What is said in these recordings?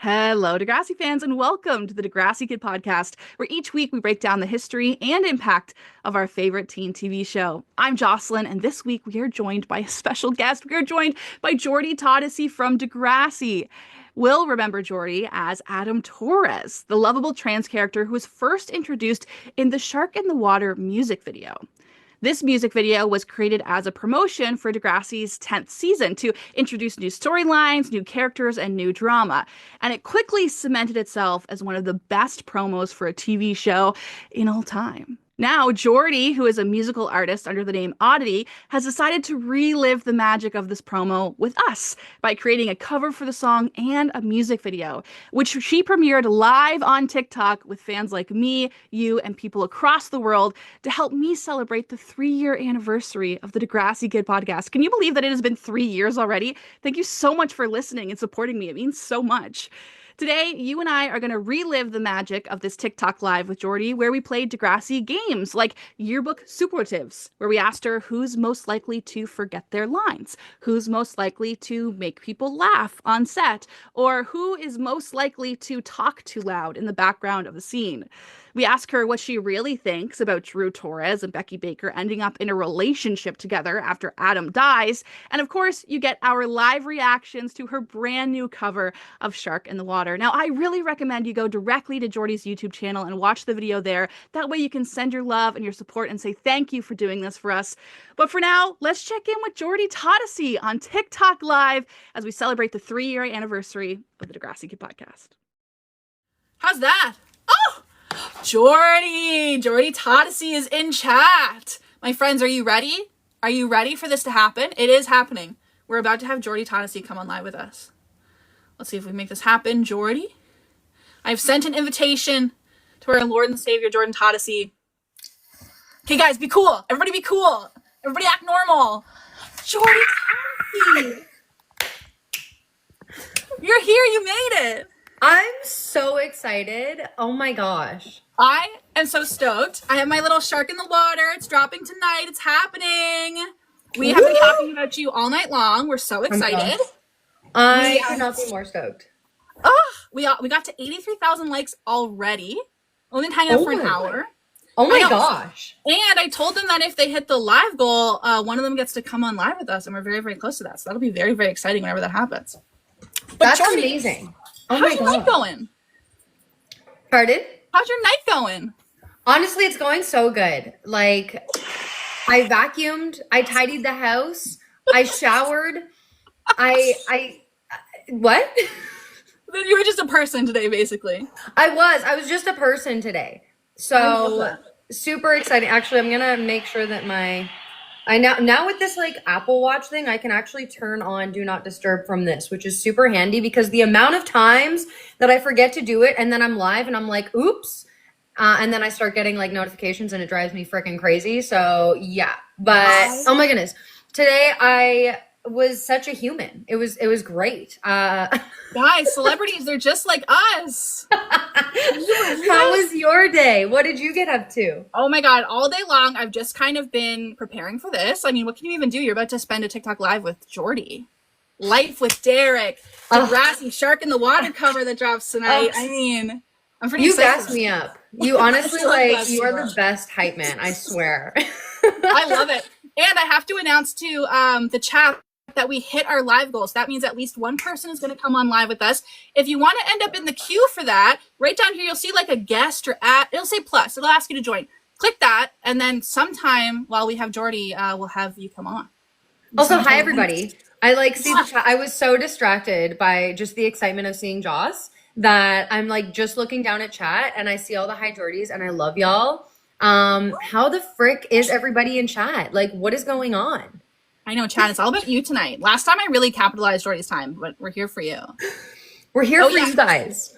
Hello, Degrassi fans, and welcome to the Degrassi Kid podcast, where each week we break down the history and impact of our favorite teen TV show. I'm Jocelyn, and this week we are joined by a special guest. We are joined by Jordy Todosey from Degrassi. We'll remember Jordy as Adam Torres, the lovable trans character who was first introduced in the Shark in the Water music video. This music video was created as a promotion for Degrassi's 10th season to introduce new storylines, new characters, and new drama. And it quickly cemented itself as one of the best promos for a TV show in all time. Now, Jordy, who is a musical artist under the name Oddity, has decided to relive the magic of this promo with us by creating a cover for the song and a music video, which she premiered live on TikTok with fans like me, you, and people across the world to help me celebrate the 3-year anniversary of the Degrassi Kid podcast. Can you believe that it has been 3 years already? Thank you so much for listening and supporting me. It means so much. Today, you and I are going to relive the magic of this TikTok live with Jordy, where we played Degrassi games like yearbook superlatives, where we asked her who's most likely to forget their lines, who's most likely to make people laugh on set, or who is most likely to talk too loud in the background of the scene. We ask her what she really thinks about Drew Torres and Becky Baker ending up in a relationship together after Adam dies. And of course, you get our live reactions to her brand new cover of Shark in the Water. Now, I really recommend you go directly to Jordy's YouTube channel and watch the video there. That way you can send your love and your support and say thank you for doing this for us. But for now, let's check in with Jordy Todosey on TikTok Live as we celebrate the 3-year anniversary of the Degrassi Kid podcast. How's that? Oh! Jordy Todosey is in chat. My friends, are you ready? Are you ready for this to happen? It is happening. We're about to have Jordy Todosey come on live with us. Let's see if we make this happen. Jordy, I've sent an invitation to our Lord and Savior, Jordan Todosey. Okay, guys, be cool. Everybody be cool. Everybody act normal. Jordy Todosey. You're here. You made it. I'm so excited. Oh my gosh. I am so stoked. I have my little Shark in the Water. It's dropping tonight. It's happening. We have been talking about you all night long. We're so excited. I could not be more stoked. Oh, we got to 83,000 likes already. Only been hanging out for an hour. Oh my gosh. And I told them that if they hit the live goal, one of them gets to come on live with us. And we're very, very close to that. So that'll be very, very exciting whenever that happens. But that's Jordy, amazing. Oh how's your night going? Pardon? How's your night going? Honestly, it's going so good. Like, I vacuumed, I tidied the house, I showered, what? You were just a person today, basically. I was just a person today. So, super exciting. Actually, I'm going to make sure that now with this like Apple Watch thing, I can actually turn on Do Not Disturb from this, which is super handy because the amount of times that I forget to do it and then I'm live and I'm like, oops. And then I start getting like notifications and it drives me freaking crazy. So yeah, but oh my goodness. Today I was such a human. It was great. Guys, celebrities, they're just like us. How was your day? What did you get up to? Oh my God, all day long, I've just kind of been preparing for this. I mean, what can you even do? You're about to spend a TikTok live with Jordy. Life with Derek. Degrassi Shark in the Water cover that drops tonight. I mean, I'm pretty excited. You gassed me up. You honestly, like, you are the best hype man, I swear. I love it. And I have to announce to the chat that we hit our live goals. That means at least one person is going to come on live with us. If you want to end up in the queue for that, right down here, you'll see like a guest or it'll say plus. It'll ask you to join. Click that. And then sometime while we have Jordy, we'll have you come on. Also, hi, everybody. I like see the chat. I was so distracted by just the excitement of seeing Joss that I'm like just looking down at chat and I see all the hi Jordys and I love y'all. How the frick is everybody in chat? Like, what is going on? I know, Chad, it's all about you tonight. Last time I really capitalized Jordy's time, but we're here for you. We're here for you guys.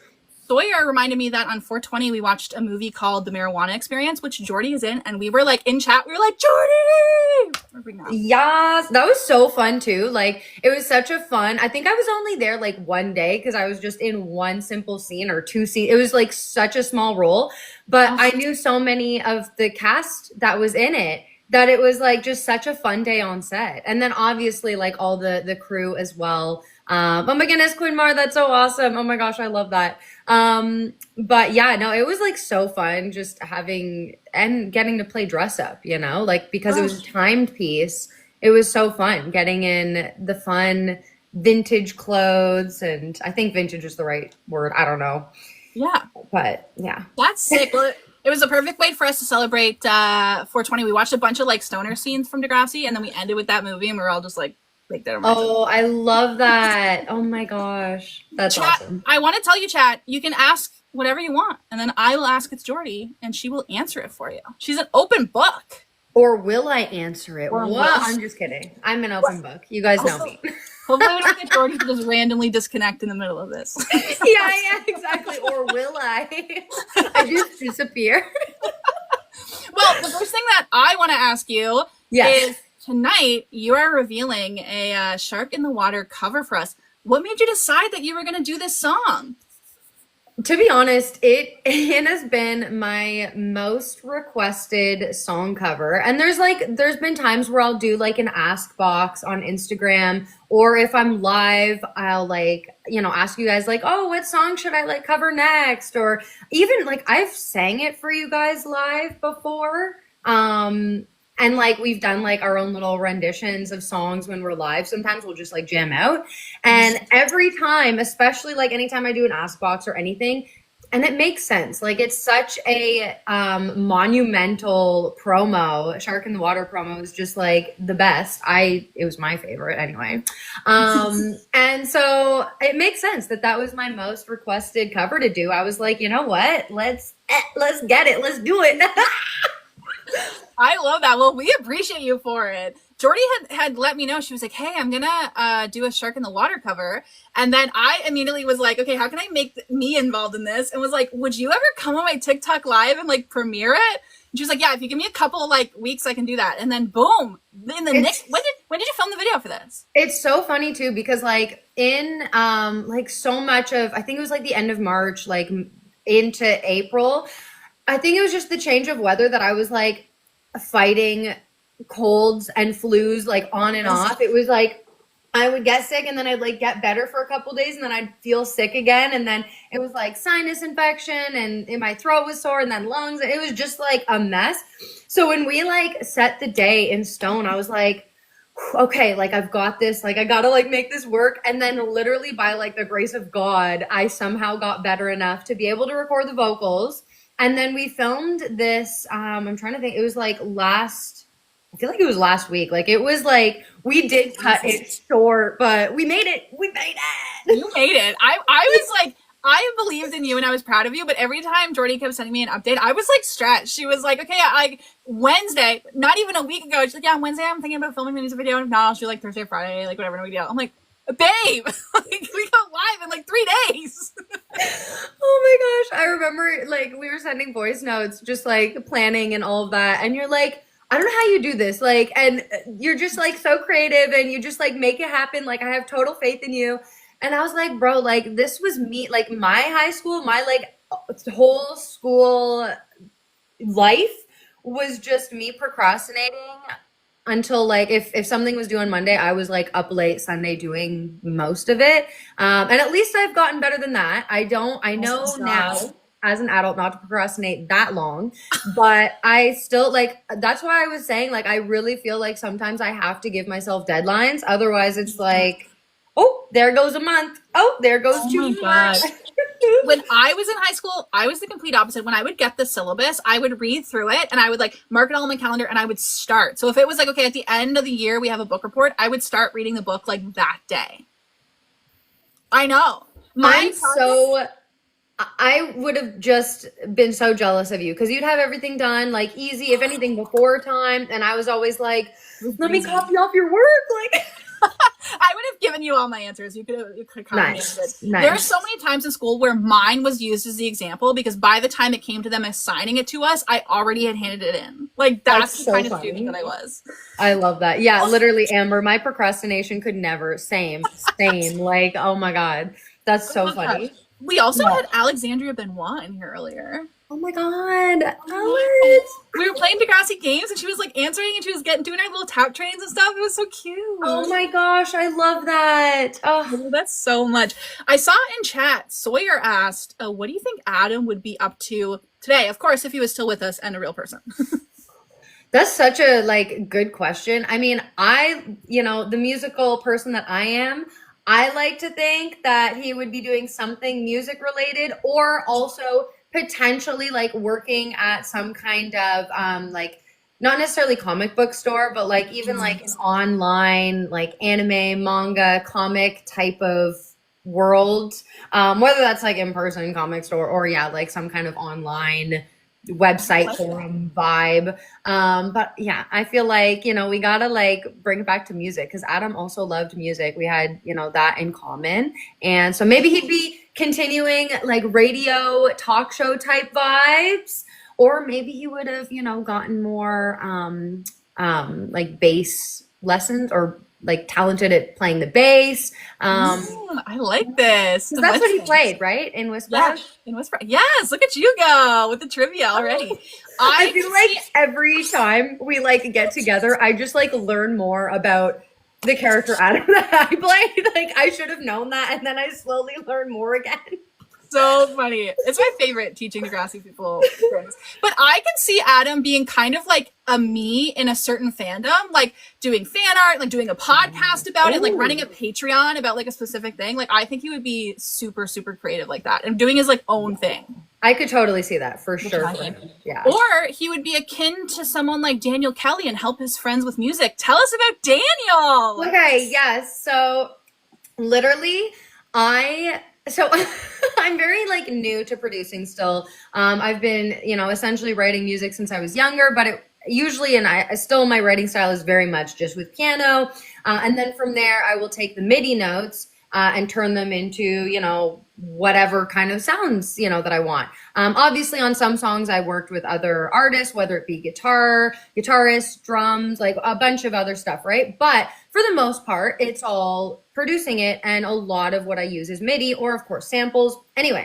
Sawyer reminded me that on 420 we watched a movie called The Marijuana Experience, which Jordy is in, and we were like in chat, we were like, Jordy! Yes, that was so fun too. Like, it was such a fun, I think I was only there like one day because I was just in one simple scene or two scenes. It was like such a small role, but I knew so many of the cast that was in it that it was like just such a fun day on set. And then obviously like all the crew as well. Oh my goodness, Quinn Mar, that's so awesome. Oh my gosh, I love that. But yeah, no, it was like so fun just having and getting to play dress up, you know, like because it was a timed piece. It was so fun getting in the fun vintage clothes, and I think vintage is the right word. I don't know. Yeah. But yeah. That's sick. Well, it was a perfect way for us to celebrate 420. We watched a bunch of like stoner scenes from Degrassi, and then we ended with that movie, and we were all just like that. Oh, I love that. Oh my gosh. That's Chat, awesome. I want to tell you, chat, you can ask whatever you want, and then I will ask it's Jordy, and she will answer it for you. She's an open book. Or will I answer it? Or what? I'm just kidding. I'm an open book. You guys know me. Hopefully we don't get Jordy to just randomly disconnect in the middle of this. Yeah, exactly. Or will I? I just disappear. Well, the first thing that I want to ask you is, tonight you are revealing a Shark in the Water cover for us. What made you decide that you were going to do this song? To be honest, it has been my most requested song cover. And there's been times where I'll do like an ask box on Instagram, or if I'm live, I'll like, ask you guys like, oh, what song should I like cover next? Or even like I've sang it for you guys live before. And like we've done like our own little renditions of songs when we're live. Sometimes we'll just like jam out. And every time, especially like anytime I do an ask box or anything, and it makes sense. Like it's such a monumental promo. Shark in the Water promo is just like the best. It was my favorite anyway. And so it makes sense that was my most requested cover to do. I was like, you know what? Let's get it. Let's do it. I love that. Well, we appreciate you for it. Jordy had let me know. She was like, hey, I'm going to do a Shark in the Water cover. And then I immediately was like, okay, how can I make me involved in this? And was like, would you ever come on my TikTok live and like premiere it? And she was like, yeah, if you give me a couple like weeks, I can do that. And then boom, in the next, when did you film the video for this? It's so funny too, because like in like so much of, I think it was like the end of March, like into April, I think it was just the change of weather that I was like fighting colds and flus like on and off. It was like I would get sick and then I'd like get better for a couple days and then I'd feel sick again, and then it was like sinus infection and my throat was sore and then lungs. It was just like a mess. So when we like set the day in stone, I was like, okay, like I've got this, like I gotta like make this work. And then literally by like the grace of God, I somehow got better enough to be able to record the vocals. And then we filmed this, I'm trying to think, it was like I feel like it was last week. Like it was like, we did cut it short, but we made it. We made it. You made it. I was like, I believed in you and I was proud of you, but every time Jordy kept sending me an update, I was like stretched. She was like, okay, like Wednesday, not even a week ago, she's like, yeah, on Wednesday I'm thinking about filming the music video. And now she'll like Thursday, Friday, like whatever, no big deal. I'm like, babe, like we go live in like 3 days. Oh my gosh. I remember like we were sending voice notes, just like planning and all of that. And you're like, I don't know how you do this. Like, and you're just like so creative and you just like make it happen. Like I have total faith in you. And I was like, bro, like this was me, like my high school, my like whole school life was just me procrastinating until like if something was due on Monday, I was like up late Sunday doing most of it. And at least I've gotten better than that. I know now as an adult not to procrastinate that long, but I still like, that's why I was saying like I really feel like sometimes I have to give myself deadlines. Otherwise it's like, oh, there goes a month. Oh, there goes 2 months. When I was in high school, I was the complete opposite. When I would get the syllabus, I would read through it and I would like mark it all on my calendar and I would start. So if it was like, okay, at the end of the year, we have a book report, I would start reading the book like that day. I know. I would have just been so jealous of you because you'd have everything done like easy, if anything before time. And I was always like, let me copy off your work. Like I would have given you all my answers. You could nice. There are so many times in school where mine was used as the example because by the time it came to them assigning it to us, I already had handed it in. Like that's the so kind of student that I was. I love that. Yeah, literally, Amber, my procrastination could never. Same. Like, oh my God. That's so funny. We also had Alexandria Benoit in here earlier. Oh my God, Alex. We were playing Degrassi games and she was like answering and she was doing our little tap trains and stuff. It was so cute. Oh my gosh, I love that. Oh, that's so much. I saw in chat, Sawyer asked, what do you think Adam would be up to today? Of course, if he was still with us and a real person. That's such a like good question. I mean, the musical person that I am, I like to think that he would be doing something music related, or also potentially like working at some kind of like not necessarily comic book store, but like even like an online like anime, manga, comic type of world. Whether that's like in person comic store or like some kind of online website forum vibe. But yeah, I feel like, we gotta like bring it back to music, because Adam also loved music. We had, that in common. And so maybe he'd be continuing like radio talk show type vibes, or maybe he would have, gotten more like bass lessons, or like talented at playing the bass. I like this. That's what he played, right? In Whisper? Yeah, in Whisper. Yes, look at you go with the trivia already. I feel like every time we like get together, I just like learn more about the character Adam that I played. Like I should have known that, and then I slowly learn more again. So funny. It's my favorite teaching Degrassi people things. But I can see Adam being kind of like a me in a certain fandom, like doing fan art, like doing a podcast about it, like running a Patreon about like a specific thing. Like I think he would be super, super creative like that and doing his like own thing. I could totally see that for sure. Yeah. Or he would be akin to someone like Daniel Kelly and help his friends with music. Tell us about Daniel. Okay, yes. So literally I'm very like new to producing still. I've been, essentially writing music since I was younger, but I still, my writing style is very much just with piano. And then from there, I will take the MIDI notes and turn them into, whatever kind of sounds, that I want. Obviously on some songs I worked with other artists, whether it be guitarists, drums, like a bunch of other stuff, right? But for the most part, it's all producing it, and a lot of what I use is MIDI or of course samples. Anyway,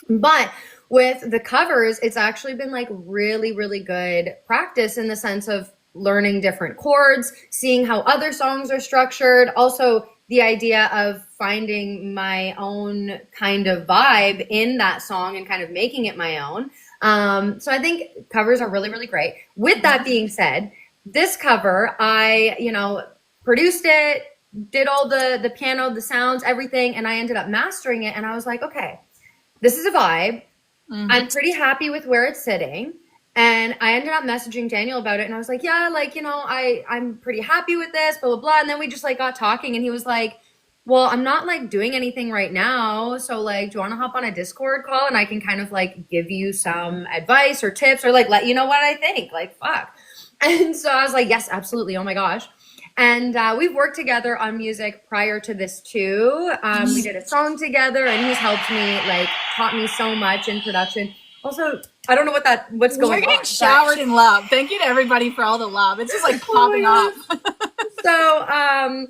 but with the covers, it's actually been like really, really good practice in the sense of learning different chords, seeing how other songs are structured. Also, the idea of finding my own kind of vibe in that song and kind of making it my own. So I think covers are really, really great. With that being said, this cover, I, produced it, did all the piano, the sounds, everything, and I ended up mastering it. And I was like, okay, this is a vibe. I'm pretty happy with where it's sitting. And I ended up messaging Daniel about it, and I was like, yeah, like, I'm pretty happy with this, blah, blah, blah. And then we just like got talking, and he was like, well, I'm not like doing anything right now. So like, do you want to hop on a Discord call and I can kind of like give you some advice or tips, or like let you know what I think? Like, fuck. And so I was like, yes, absolutely. Oh my gosh. And we've worked together on music prior to this too. We did a song together, and he's helped me, like taught me so much in production. Also, I don't know what's going on. We're getting showered in love. Thank you to everybody for all the love. It's just like popping off. So,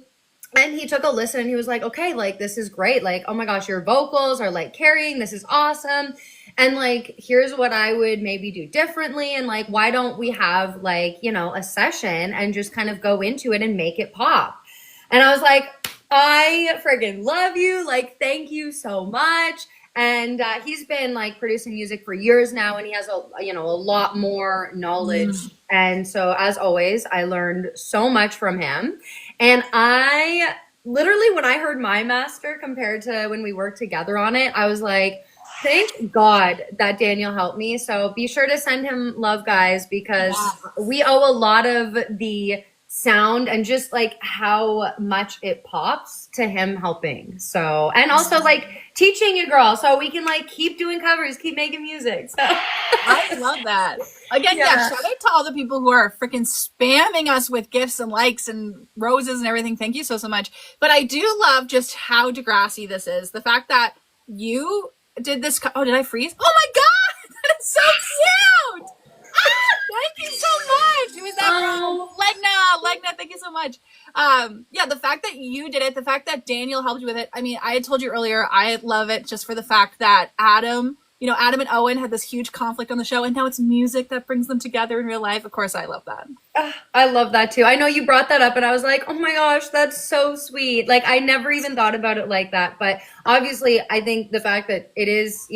and he took a listen, and he was like, okay, like, this is great. Like, oh my gosh, your vocals are like carrying. This is awesome. And like, here's what I would maybe do differently. And like, why don't we have like, a session and just kind of go into it and make it pop? And I was like, I friggin' love you. Like, thank you so much. And he's been like producing music for years now, and he has a lot more knowledge. And so as always, I learned so much from him. And I literally, when I heard my master compared to when we worked together on it, I was like, thank God that Daniel helped me. So be sure to send him love, guys, because we owe a lot of the sound and just like how much it pops to him helping. So, and also like teaching a girl so we can like keep doing covers, keep making music. So I love that. Again, yeah, shout out to all the people who are freaking spamming us with gifts and likes and roses and everything. Thank you so much. But I do love just how Degrassi this is. The fact that you did this. Oh, did I freeze? Oh my God, that is so cute. Thank you so much. Who is that from? Legna, thank you so much. Yeah, the fact that you did it, the fact that Daniel helped you with it. I mean, I had told you earlier, I love it just for the fact that Adam and Owen had this huge conflict on the show, and now it's music that brings them together in real life. Of course, I love that. I love that too. I know you brought that up and I was like, oh my gosh, that's so sweet. Like, I never even thought about it like that. But obviously, I think the fact that it is,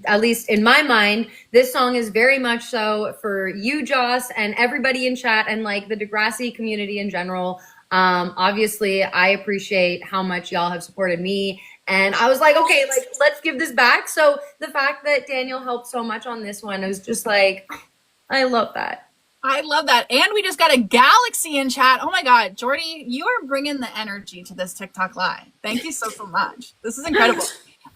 at least in my mind, this song is very much so for you, Joss, and everybody in chat and like the Degrassi community in general. Obviously, I appreciate how much y'all have supported me. And I was like, okay, like, let's give this back. So the fact that Daniel helped so much on this one is just like, I love that. I love that. And we just got a galaxy in chat. Oh my God, Jordy, you are bringing the energy to this TikTok live. Thank you so much. This is incredible.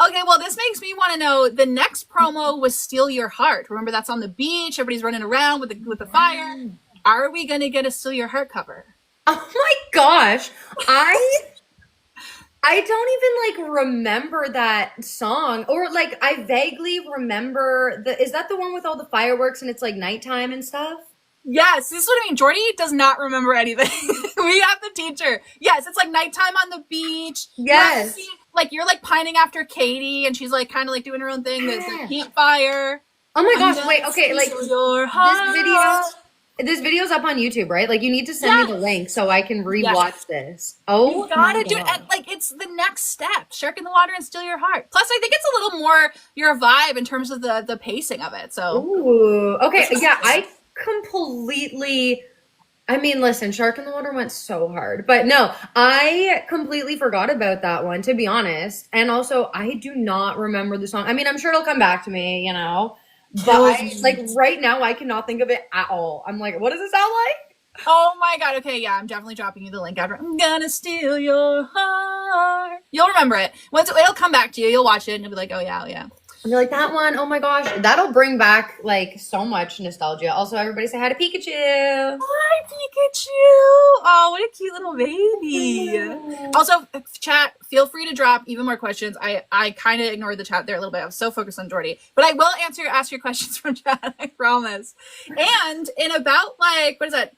Okay, well, this makes me want to know, the next promo was Steal Your Heart. Remember, that's on the beach. Everybody's running around with the fire. Are we going to get a Steal Your Heart cover? Oh my gosh. I don't even like remember that song, or like I vaguely remember is that the one with all the fireworks and it's like nighttime and stuff? Yes, this is what I mean. Jordy does not remember anything. We have the teacher. Yes, it's like nighttime on the beach. Yes. You're like pining after Katie, and she's like kind of like doing her own thing. There's like heat fire. Oh my gosh, wait, okay, like this video's up on YouTube, right? Like, you need to send me the link so I can rewatch this. Oh, you gotta do it. Like, it's the next step. Shark in the water and Steal Your Heart. Plus, I think it's a little more your vibe in terms of the pacing of it. So, ooh, okay, yeah, I mean, listen, Shark in the Water went so hard. But no, I completely forgot about that one, to be honest. And also, I do not remember the song. I mean, I'm sure it'll come back to me, But right now, I cannot think of it at all. I'm like, what does it sound like? Oh my God. Okay, yeah, I'm definitely dropping you the link after. I'm gonna steal your heart. You'll remember it. It'll come back to you. You'll watch it and you'll be like, oh yeah, oh yeah. And you're like, that one, oh my gosh, that'll bring back like so much nostalgia. Also, everybody say hi to Pikachu. Hi, Pikachu. Oh, what a cute little baby. Also, chat, feel free to drop even more questions. I kind of ignored the chat there a little bit. I was so focused on Jordy, but I will ask your questions from chat, I promise. And in about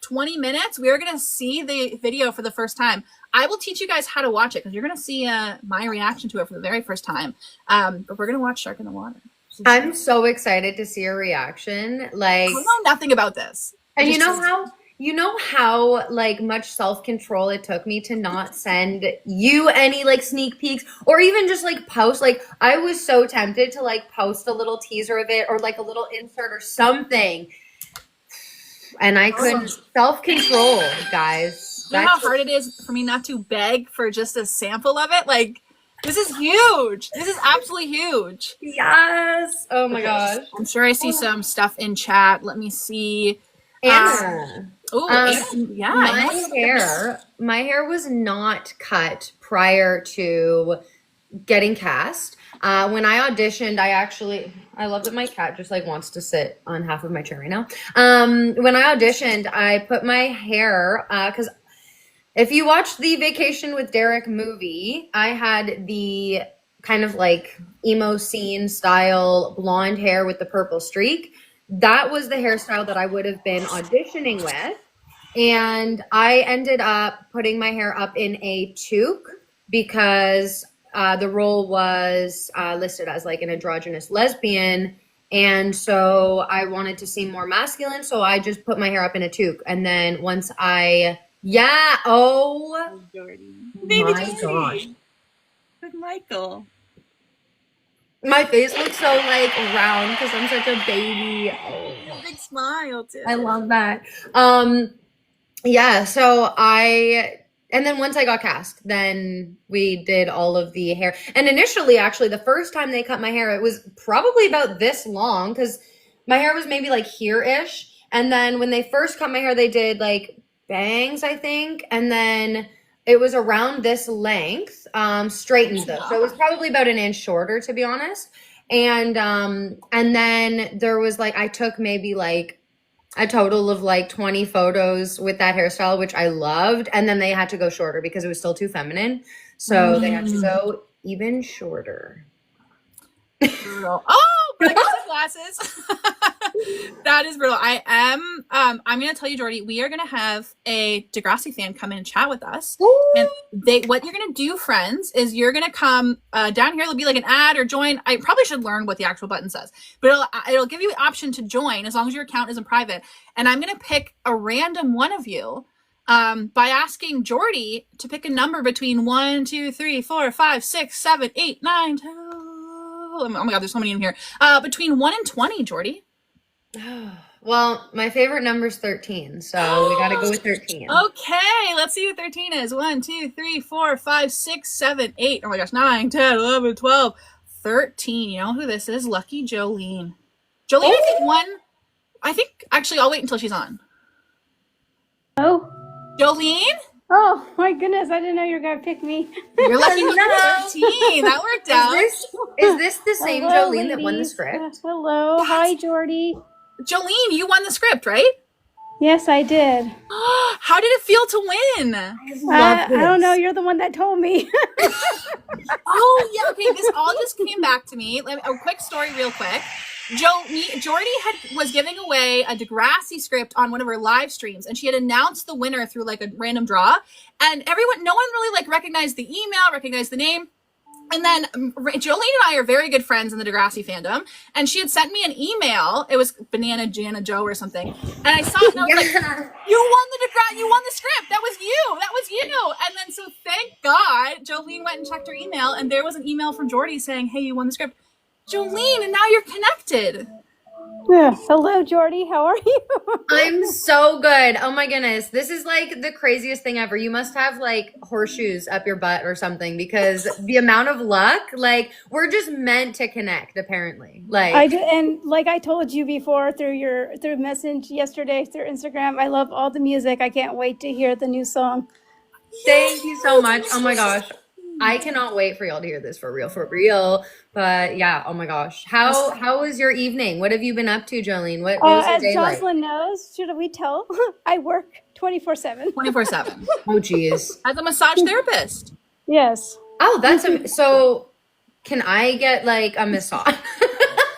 20 minutes, we are going to see the video for the first time. I will teach you guys how to watch it because you're going to see my reaction to it for the very first time. But we're going to watch Shark in the Water. I'm so excited to see your reaction. Like, I know nothing about this. And you know how like much self-control it took me to not send you any like sneak peeks or even just like post. Like, I was so tempted to like post a little teaser of it or like a little insert or something. And I couldn't self-control, guys. You know how hard it is for me not to beg for just a sample of it? Like, this is huge. This is absolutely huge. Yes. Oh my gosh. I'm sure I see some stuff in chat. Let me see. Anna. Yeah. My hair was not cut prior to getting cast. When I auditioned, I love that my cat just like wants to sit on half of my chair right now. When I auditioned, I put my hair, because if you watch the Vacation with Derek movie, I had the kind of like emo scene style blonde hair with the purple streak. That was the hairstyle that I would have been auditioning with. And I ended up putting my hair up in a toque because the role was listed as like an androgynous lesbian. And so I wanted to seem more masculine. So I just put my hair up in a toque. And then once Jordy. Baby my gosh. With Michael. My face looks so like round because I'm such a baby. Oh. Big smile too. I love that. Yeah, so and then once I got cast, then we did all of the hair. And initially, actually, the first time they cut my hair, it was probably about this long because my hair was maybe like here-ish. And then when they first cut my hair, they did like bangs, I think. And then it was around this length, straightened though. So it was probably about an inch shorter, to be honest. And then there was like, I took maybe like a total of like 20 photos with that hairstyle, which I loved. And then they had to go shorter because it was still too feminine. So they had to go even shorter. Oh, I got the glasses. That is brutal. I'm going to tell you, Jordy, we are going to have a Degrassi fan come in and chat with us. Ooh. And what you're going to do, friends, is you're going to come down here. There'll be like an add or join. I probably should learn what the actual button says, but it'll give you the option to join as long as your account isn't private. And I'm going to pick a random one of you by asking Jordy to pick a number between 1, 2, 3, 4, 5, 6, 7, 8, 9, 10. Oh my God, there's so many in here. Between 1 and 20, Jordy. Well, my favorite number is 13, so we got to go with 13. Okay, let's see what 13 is. 1, 2, 3, 4, 5, 6, 7, 8. Oh my gosh, 9, 10, 11, 12, 13. You know who this is? Lucky Jolene. Jolene, I think actually, I'll wait until she's on. Oh. Jolene? Oh my goodness, I didn't know you were gonna pick me. You're lucky number 13. That worked out. Is this the same Hello, Jolene that won the ladies. script? Hello. Hi, Jordy. Jolene, you won the script, right? Yes, I did. How did it feel to win? I don't know. You're the one that told me. Oh, yeah. Okay, this all just came back to me. A quick story real quick. Jordy was giving away a Degrassi script on one of her live streams, and she had announced the winner through like a random draw, and no one really like recognized the email, recognized the name. And then Jolene and I are very good friends in the Degrassi fandom, and she had sent me an email. It was Banana Jana Joe or something, and I saw it and I was like, you won the script. That was you. And then so thank God Jolene went and checked her email, and there was an email from Jordy saying, hey, you won the script. Jolene, and now you're connected. Yeah. Hello, Jordy. How are you? I'm so good. Oh my goodness. This is like the craziest thing ever. You must have like horseshoes up your butt or something, because the amount of luck, like we're just meant to connect apparently. Like I do, and like I told you before through message yesterday through Instagram, I love all the music. I can't wait to hear the new song. Thank you so much. Oh my gosh. I cannot wait for y'all to hear this for real. But yeah, oh my gosh. How was your evening? What have you been up to, Jolene? What was your As day like? Jocelyn knows, should we tell? I work 24/7. 24/7. Oh geez. As a massage therapist. Yes. Oh, so can I get like a massage?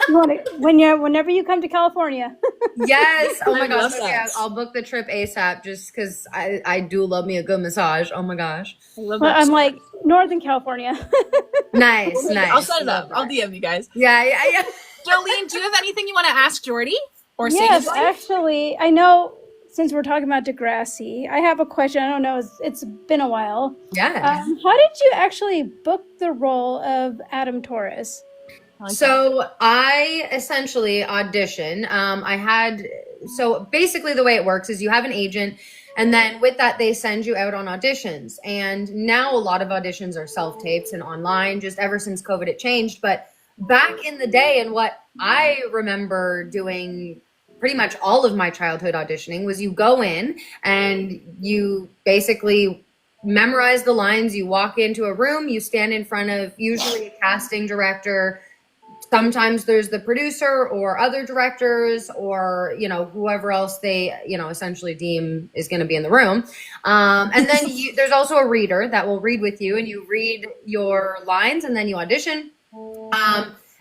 Whenever you come to California. Yes. Oh my I love gosh. Okay, that. I'll book the trip ASAP just because I do love me a good massage. Oh my gosh. I love Well, that. I'm like Northern California. Nice. I'll set it up. Love I'll that. DM you guys. Yeah. Jolene, do you have anything you want to ask Jordy? Or say Yes, to Jordy? actually, I know since we're talking about Degrassi, I have a question. I don't know, it's been a while. Yeah. How did you actually book the role of Adam Torres? So I essentially audition. So basically the way it works is you have an agent, and then with that they send you out on auditions. And now a lot of auditions are self-tapes and online, just ever since COVID it changed. But back in the day, and what I remember doing pretty much all of my childhood auditioning was you go in and you basically memorize the lines. You walk into a room, you stand in front of usually a casting director. Sometimes there's the producer or other directors or, whoever else they, essentially deem is going to be in the room. And then there's also a reader that will read with you, and you read your lines and then you audition.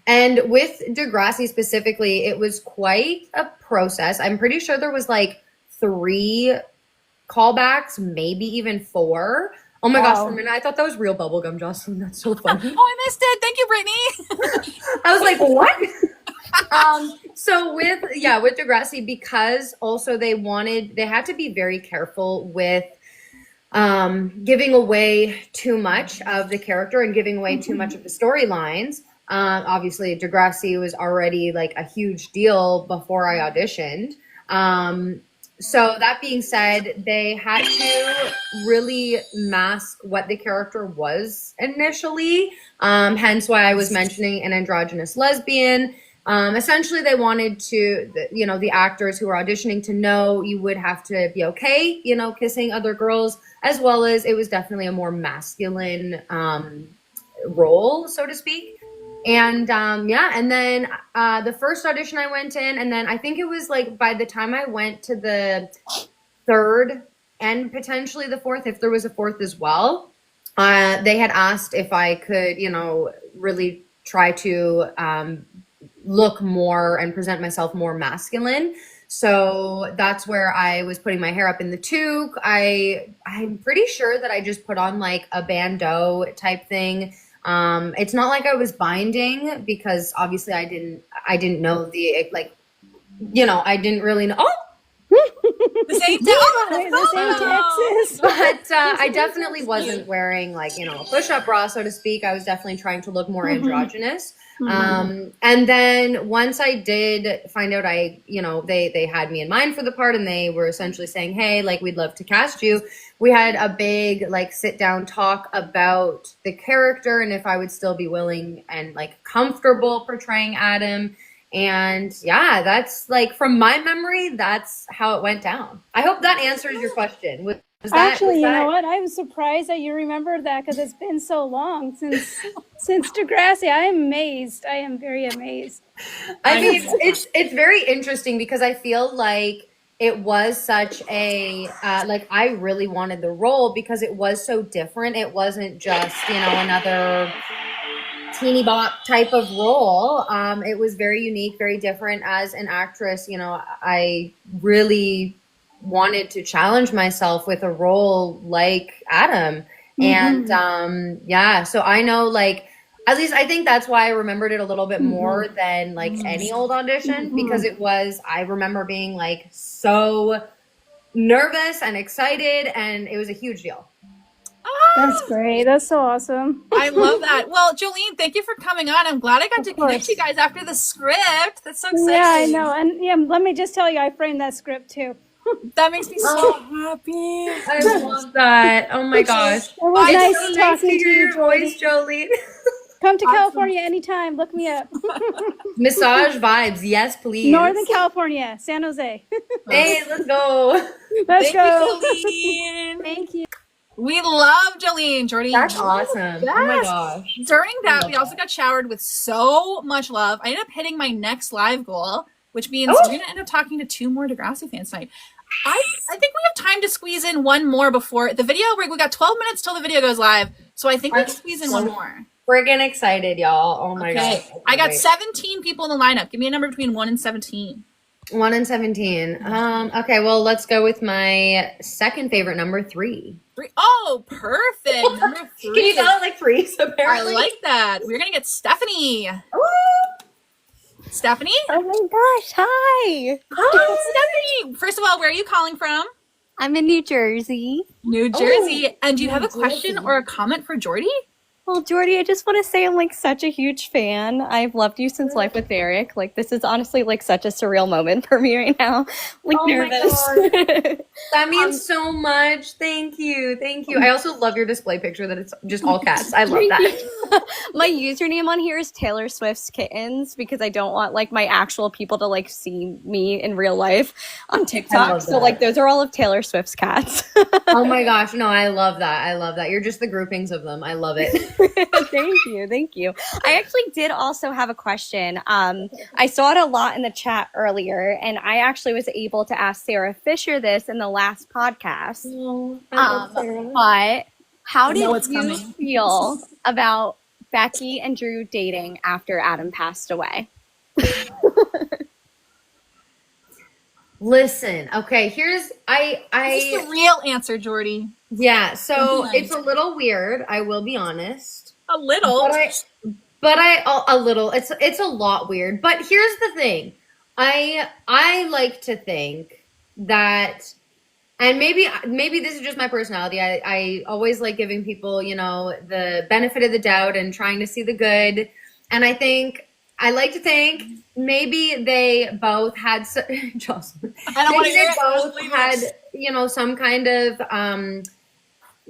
And with Degrassi specifically, it was quite a process. I'm pretty sure there was like 3 callbacks, maybe even 4. Oh my gosh, for a minute, I thought that was real bubblegum, Jocelyn. That's so funny. Oh, I missed it. Thank you, Brittany. I was like, what? So with Degrassi, because also they had to be very careful with giving away too much of the character and giving away too much of the storylines. Obviously, Degrassi was already like a huge deal before I auditioned. So that being said, they had to really mask what the character was initially, hence why I was mentioning an androgynous lesbian. Essentially, they wanted the actors who were auditioning to know you would have to be okay, kissing other girls, as well as it was definitely a more masculine role, so to speak. And and then the first audition I went in, and then I think it was like by the time I went to the 3rd and potentially the 4th, if there was a 4th as well, they had asked if I could, really try to look more and present myself more masculine. So that's where I was putting my hair up in the toque. I'm pretty sure that I just put on like a bandeau type thing. It's not like I was binding, because obviously I didn't know the, like, you know, I didn't really know. Oh! The same Texas. But I definitely wasn't wearing, like, you know, a push-up bra, so to speak. I was definitely trying to look more androgynous. And then once I did find out they had me in mind for the part, and they were essentially saying, hey, like, we'd love to cast you. We had a big, like, sit down talk about the character and if I would still be willing and, like, comfortable portraying Adam. And yeah, that's, like, from my memory, that's how it went down. I hope that answers your question. Was that, Actually, was you that... know what? I was surprised that you remembered that, because it's been so long since Degrassi. I am amazed. I am very amazed. I mean, it's very interesting, because I feel like it was such a like, I really wanted the role because it was so different. It wasn't just, you know, another teeny bop type of role. It was very unique, very different. As an actress, you know, I really wanted to challenge myself with a role like Adam. And yeah, so I know, like, at least I think that's why I remembered it a little bit more than, like, any old audition, because I remember being, like, so nervous and excited, and it was a huge deal. That's great. That's so awesome. I love that. Well, Jolene, thank you for coming on. I'm glad I got to connect you guys after the script. That's so exciting. Yeah, I know. And yeah, let me just tell you, I framed that script too. That makes me so happy. I love that. Oh my gosh. It was nice so talking nice to you, your voice, Jolene. Come to California anytime. Look me up. Massage vibes, yes, please. Northern California, San Jose. Hey, let's go. Let's go. You, Jolene. Thank you. We love Jolene, Jordy. That's awesome. Yes. Oh my gosh. During that, we also got showered with so much love. I ended up hitting my next live goal, which means we're going to end up talking to 2 more Degrassi fans tonight. I think we have time to squeeze in one more before the video. We got 12 minutes till the video goes live, so I think we can squeeze in one more. Friggin' excited, y'all. Oh my gosh. I got 17 people in the lineup. Give me a number between 1 and 17. 1 and 17. Okay, well, let's go with my second favorite number, 3. 3. Oh, perfect. Number 3. Can you tell, like, 3s, apparently? I like that. We're going to get Stephanie. Ooh. Stephanie? Oh my gosh, hi. Hi, Stephanie. First of all, where are you calling from? I'm in New Jersey. New Jersey. And do you have a question or a comment for Jordy? Well, Jordy, I just want to say I'm, like, such a huge fan. I've loved you since Life with Eric. Like, this is honestly, like, such a surreal moment for me right now. Like, nervous. That means so much. Thank you. Thank you. I also love your display picture that it's just all cats. I love that. My username on here is Taylor Swift's Kittens, because I don't want, like, my actual people to, like, see me in real life on TikTok. So, like, those are all of Taylor Swift's cats. Oh my gosh. No, I love that. I love that. You're just the groupings of them. I love it. Thank you. I actually did also have a question. I saw it a lot in the chat earlier, and I actually was able to ask Sarah Fisher this in the last podcast. But how did you feel about Becky and Drew dating after Adam passed away? Listen, okay, here's This is the real answer, Jordy. Yeah, so it's a little weird, I will be honest. A little. But a little. It's a lot weird. But here's the thing. I like to think that, and maybe this is just my personality. I always like giving people, you know, the benefit of the doubt and trying to see the good. And I like to think maybe they both had Jocelyn. I don't want to hear both had, you know, some kind of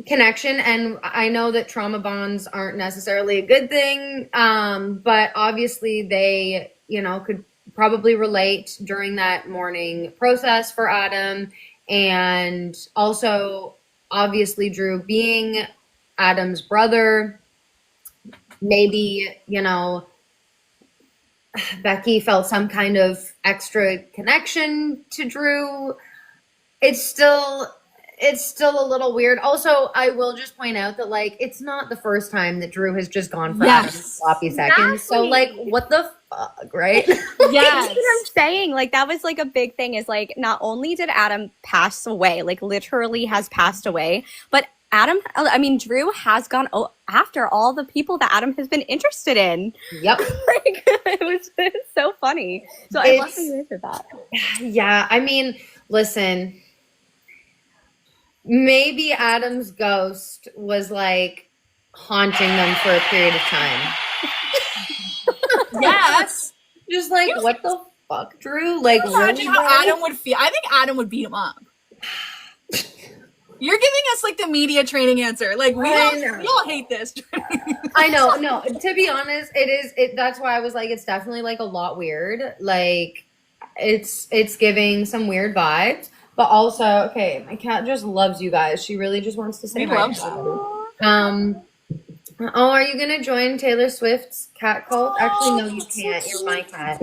connection. And I know that trauma bonds aren't necessarily a good thing, but obviously they, you know, could probably relate during that mourning process for Adam. And also, obviously, Drew being Adam's brother, maybe, you know, Becky felt some kind of extra connection to Drew. It's still a little weird. Also, I will just point out that, like, it's not the first time that Drew has just gone for Adam's sloppy seconds. So, like, what the fuck, right? Yes. That's what I'm saying. Like, that was like a big thing is like, not only did Adam pass away, like literally has passed away, but Drew has gone after all the people that Adam has been interested in. Yep. Like, it was so funny. So I love that you answered that. Yeah, I mean, listen, maybe Adam's ghost was like haunting them for a period of time. Yes. Just like, what the fuck, Drew? Like, Imagine really, how Adam would feel. I think Adam would beat him up. You're giving us like the media training answer. Like we all hate this. I know. No, to be honest, that's why I was like, it's definitely like a lot weird. Like it's giving some weird vibes, but also, okay, my cat just loves you guys. She really just wants to say hi. Loves you. Oh, are you gonna join Taylor Swift's cat cult? Actually, no, you can't. You're my cat.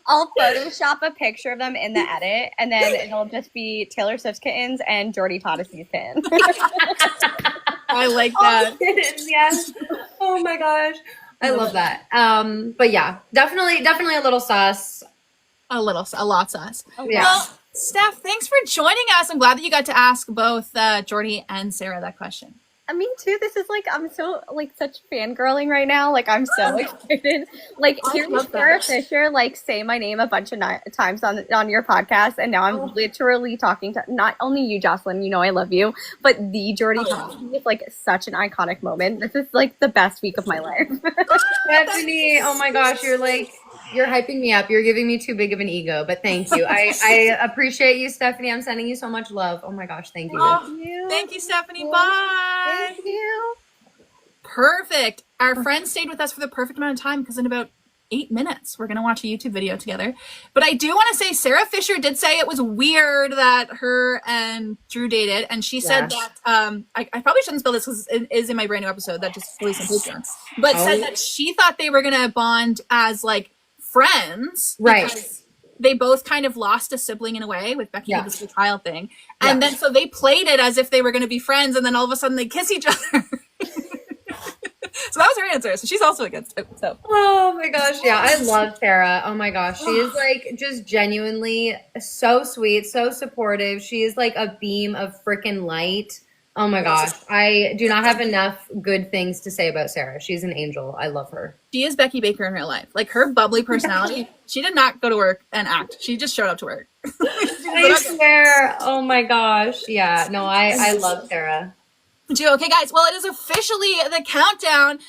I'll Photoshop a picture of them in the edit, and then it'll just be Taylor Swift's kittens and Jordy Todosey's kitten. I like that. Oh, kittens, yes. Oh my gosh, I love that. But yeah, definitely a little sus. A lot sus. Yeah. Well, Steph, thanks for joining us. I'm glad that you got to ask both Jordy and Sarah that question. Me too. This is like, I'm so like such fangirling right now. Like, I'm so excited. Like, hearing Sarah Fisher like say my name a bunch of times on your podcast, and now I'm literally talking to not only you, Jocelyn, you know I love you, but the Jordy Todosey is like such an iconic moment. This is like the best week of my life. Stephanie, oh my gosh, you're hyping me up. You're giving me too big of an ego, but thank you. I appreciate you, Stephanie. I'm sending you so much love. Oh my gosh, thank you. Thank you, Stephanie. Bye. Thank you. Perfect. Our friend stayed with us for the perfect amount of time because in about 8 minutes, we're going to watch a YouTube video together. But I do want to say Sarah Fisher did say it was weird that her and Drew dated. And she said that, I probably shouldn't spill this because it is in my brand new episode that just released on Patreon. But said that she thought they were going to bond as like friends. Right. Because they both kind of lost a sibling in a way with Becky did this child thing. And then so they played it as if they were going to be friends. And then all of a sudden they kiss each other. So that was her answer. So she's also against it. So. Oh my gosh. Yeah. I love Sarah. Oh my gosh. She is like just genuinely so sweet, so supportive. She is like a beam of freaking light. Oh my gosh. I do not have enough good things to say about Sarah. She's an angel. I love her. She is Becky Baker in real life. Like her bubbly personality. She did not go to work and act. She just showed up to work. I swear. Oh my gosh. Yeah. No, I love Sarah. Okay, guys. Well, it is officially the countdown.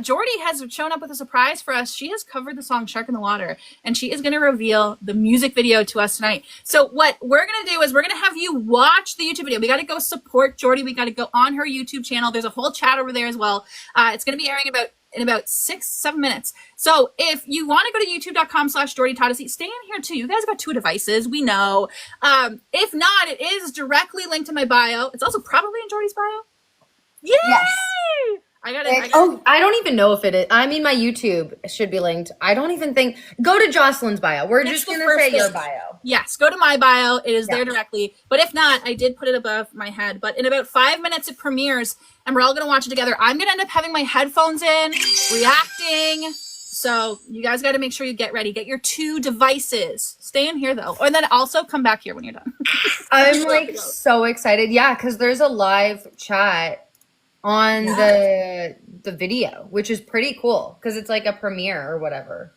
Jordy has shown up with a surprise for us. She has covered the song Shark in the Water, and she is going to reveal the music video to us tonight. So what we're going to do is we're going to have you watch the YouTube video. We got to go support Jordy. We got to go on her YouTube channel. There's a whole chat over there as well. It's going to be airing in about 6-7 minutes. So if you want to go to youtube.com/Jordy Todosey, stay in here too. You guys got 2 devices. We know. If not, it is directly linked in my bio. It's also probably in Jordy's bio. Yay! Yes. I got it. I don't even know if it is. I mean, my YouTube should be linked. I don't even think. Go to Jocelyn's bio. We're just going to say your bio. Yes, go to my bio. It is there directly. But if not, I did put it above my head. But in about 5 minutes, it premieres, and we're all going to watch it together. I'm going to end up having my headphones in, reacting. So you guys got to make sure you get ready. Get your 2 devices. Stay in here, though. And then also come back here when you're done. I'm like so excited. Yeah, because there's a live chat on the video, which is pretty cool because it's like a premiere or whatever.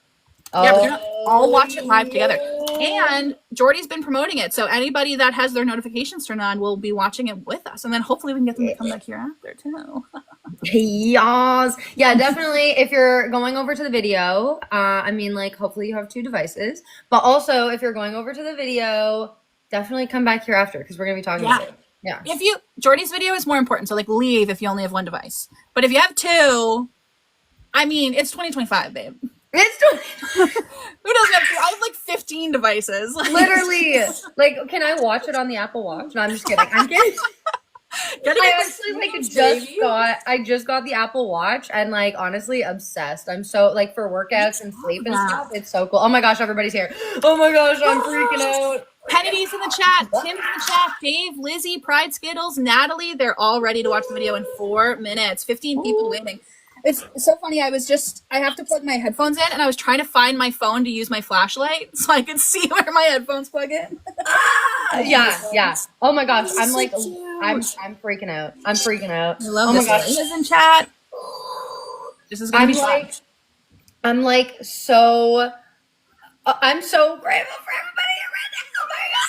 Yeah, we're gonna all watch it live together. And Jordy's been promoting it, so anybody that has their notifications turned on will be watching it with us, and then hopefully we can get them to come back here after too. Yes. Yeah, definitely. If you're going over to the video, I mean, like, hopefully you have 2 devices, but also if you're going over to the video, definitely come back here after because we're gonna be talking about it. Yeah. Jordy's video is more important, so like leave if you only have 1 device. But if you have 2, I mean, it's 2025, babe. It's Who doesn't have 2? I have like 15 devices. literally. Like, can I watch it on the Apple Watch? No, I'm just kidding. I'm kidding. I actually just got the Apple Watch and like honestly obsessed. I'm so like for workouts and sleep and stuff. It's so cool. Oh my gosh, everybody's here. Oh my gosh, I'm freaking out. Kennedy's in the chat, Tim's in the chat, Dave, Lizzie, Pride Skittles, Natalie, they're all ready to watch the video in 4 minutes. 15 people waiting. It's so funny. I have to plug my headphones in, and I was trying to find my phone to use my flashlight so I could see where my headphones plug in. Yeah. Oh my gosh. I'm like, cute. I'm freaking out. I'm freaking out. I love oh this. my gosh. Is in chat. This is gonna be fun. I'm like so. I'm so grateful for everybody right now. Oh my god.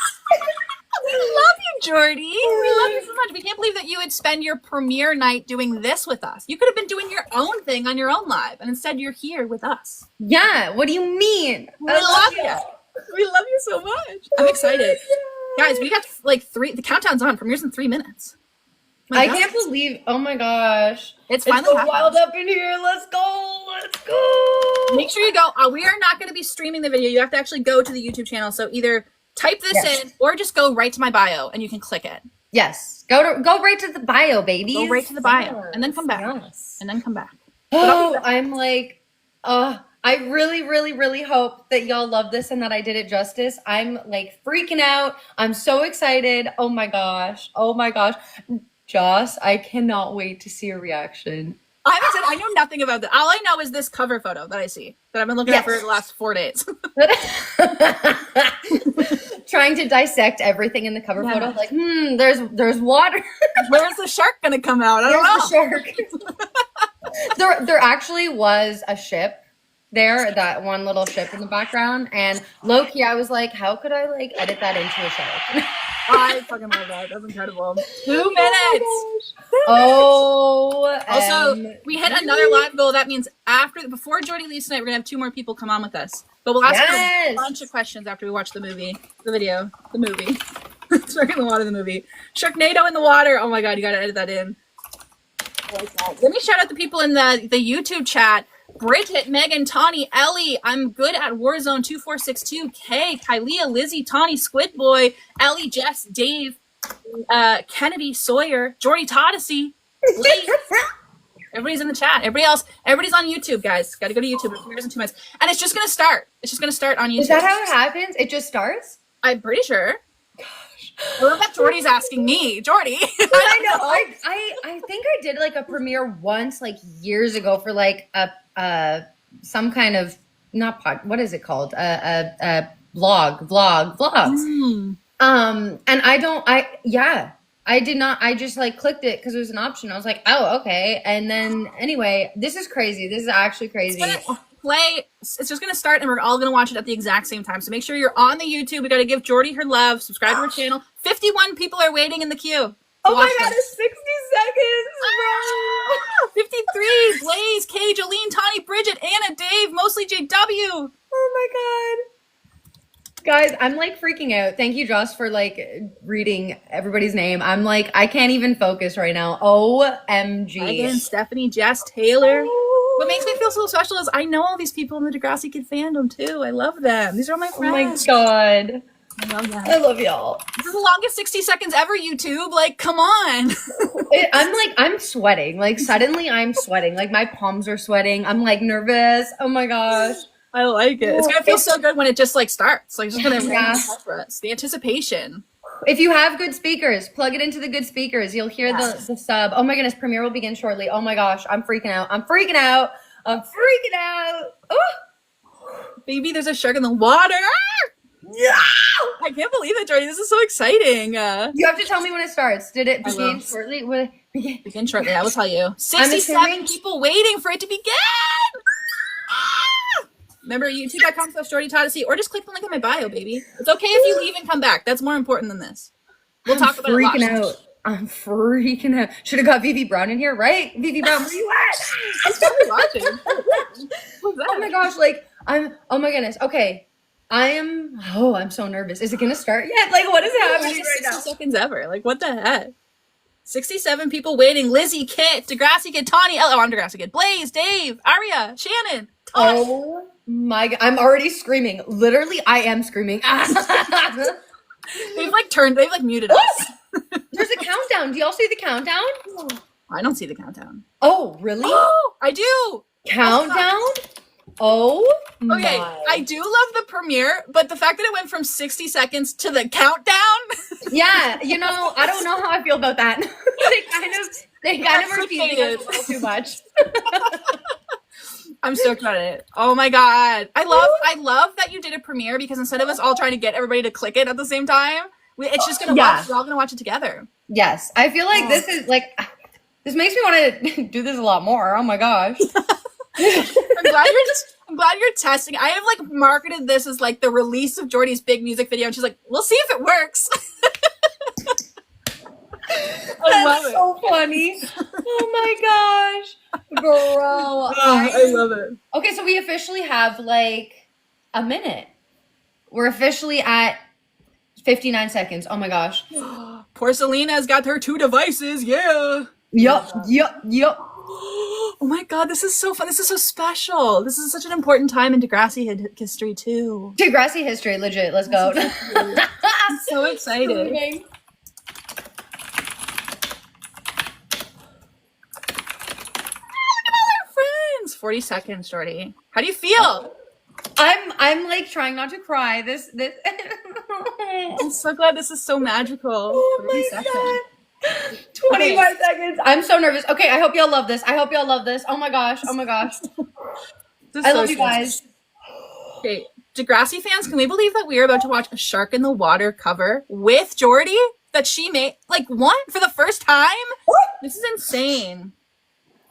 We love you, Jordy. We love you so much. We can't believe that you would spend your premiere night doing this with us. You could have been doing your own thing on your own live, and instead you're here with us. Yeah. What do you mean? I love you. We love you so much. I'm excited. Guys, we got like the countdown's on. Premiere's in 3 minutes. I can't believe. Oh my gosh. It's finally so happening. wild up in here. Let's go. Let's go. Make sure you go. We are not going to be streaming the video. You have to actually go to the YouTube channel. So either type this in or just go right to my bio and you can click it. Yes. Go right to the bio, baby. Go right to the bio and then come back. Yes. And then come back. Oh, I'm like, I really, really, really hope that y'all love this and that I did it justice. I'm like freaking out. I'm so excited. Oh my gosh. Oh my gosh. Joss, I cannot wait to see your reaction. I know nothing about that. All I know is this cover photo that I see that I've been looking at for the last 4 days. Trying to dissect everything in the cover photo. Like, there's water. Where's the shark gonna come out? I don't know. The shark. There actually was a ship there, that one little ship in the background, and low key I was like, how could I like edit that into a shark? I fucking love that. That's incredible. 2 minutes. Also, we hit another live goal. That means before Jordy leaves tonight, we're gonna have 2 more people come on with us. But we'll ask her a bunch of questions after we watch the movie. Shark in the water, the movie. Sharknado in the water. Oh my god, you gotta edit that in. Let me shout out the people in the YouTube chat. Bridget, Megan, Tawny, Ellie, I'm good at Warzone 2462, Kay, Kylea, Lizzie, Tawny, Squid Boy, Ellie, Jess, Dave, Kennedy, Sawyer, Jordy Todosey, everybody's in the chat. Everybody's on YouTube, guys. Got to go to YouTube. It premieres in 2 minutes, and it's just gonna start. It's just gonna start on YouTube. Is that how it happens? It just starts? I'm pretty sure. I love that Jordy's asking me, Jordy. I know. I think I did like a premiere once, like years ago, for like a some kind of what is it called? Vlogs. And I did not. I just like clicked it because it was an option. I was like, oh, okay. And then anyway, this is crazy. This is actually crazy. It's just gonna start, and we're all gonna watch it at the exact same time. So make sure you're on the YouTube. We gotta give Jordy her love. Subscribe to her channel. 51 people are waiting in the queue. Oh my god, it's 60 seconds, bro. 53. Blaze, Kay, Jolene, Tawny, Bridget, Anna, Dave, mostly JW. Oh my god. Guys, I'm like freaking out. Thank you, Joss, for like reading everybody's name. I'm like, I can't even focus right now. OMG. Megan, Stephanie, Jess, Taylor. What makes me feel so special is I know all these people in the Degrassi Kid fandom too. I love them. These are all my friends. Oh my god. I love them. I love y'all. This is the longest 60 seconds ever, YouTube. Like, come on. I'm sweating. Like, suddenly I'm sweating. Like, my palms are sweating. I'm like nervous. Oh my gosh. I like it. It's gonna feel so good when it just like starts. Like, it's just gonna for us. The anticipation. If you have good speakers, plug it into the good speakers. You'll hear the sub. Oh my goodness, premiere will begin shortly. Oh my gosh, I'm freaking out. Oh, baby, there's a shark in the water. Yeah, I can't believe it, Jordy. This is so exciting. You have to tell me when it starts. Did it begin shortly? Begin shortly. I will tell you. 67 people waiting for it to begin. Remember, youtube.com/Jordy Todosey, or just click the link in my bio, baby. It's okay if you leave and come back. That's more important than this. We'll talk about it a lot. I'm freaking out. Should have got Vivi Brown in here, right? Vivi Brown, where you at? She's probably watching. What's that? Oh my gosh, oh my goodness. Okay. I'm so nervous. Is it going to start yet? Like, what is happening right now? 60 seconds ever. Like, what the heck? 67 people waiting. Lizzie, Kit, Degrassi Kid, Tawny, I'm Degrassi Kid. Blaze, Dave, Aria, Shannon, Tawny. Oh my god, I'm already screaming. Literally, I am screaming. They've muted us. There's a countdown. Do y'all see the countdown? I don't see the countdown. Oh, really? Oh, I do. Countdown? Oh my. Okay, I do love the premiere, but the fact that it went from 60 seconds to the countdown. Yeah, I don't know how I feel about that. They kind of are teasing us a little too much. I'm stoked about it. Oh my god. I love that you did a premiere because instead of us all trying to get everybody to click it at the same time, it's just gonna watch. We're all gonna watch it together. Yes. I feel like this is like, this makes me want to do this a lot more. Oh my gosh. I'm glad you're testing. I have like marketed this as like the release of Jordy's big music video, and she's like, "We'll see if it works." That's so funny. Oh my gosh, bro! I love it. Okay, so we officially have like a minute. We're officially at 59 seconds. Oh my gosh. Poor Selena's got her 2 devices. Yeah. Yup. Oh my god, this is so fun. This is so special. This is such an important time in Degrassi history too. Degrassi history, legit. Let's go. I'm so excited. Friends. 40 seconds, Jordy. How do you feel? I'm like trying not to cry. This I'm so glad this is so magical. Oh my god. 25 seconds. I'm so nervous. Okay, I hope y'all love this. Oh my gosh. I love you guys. Okay, Degrassi fans, can we believe that we are about to watch a Shark in the Water cover with Jordy that she made like for the first time? This is insane.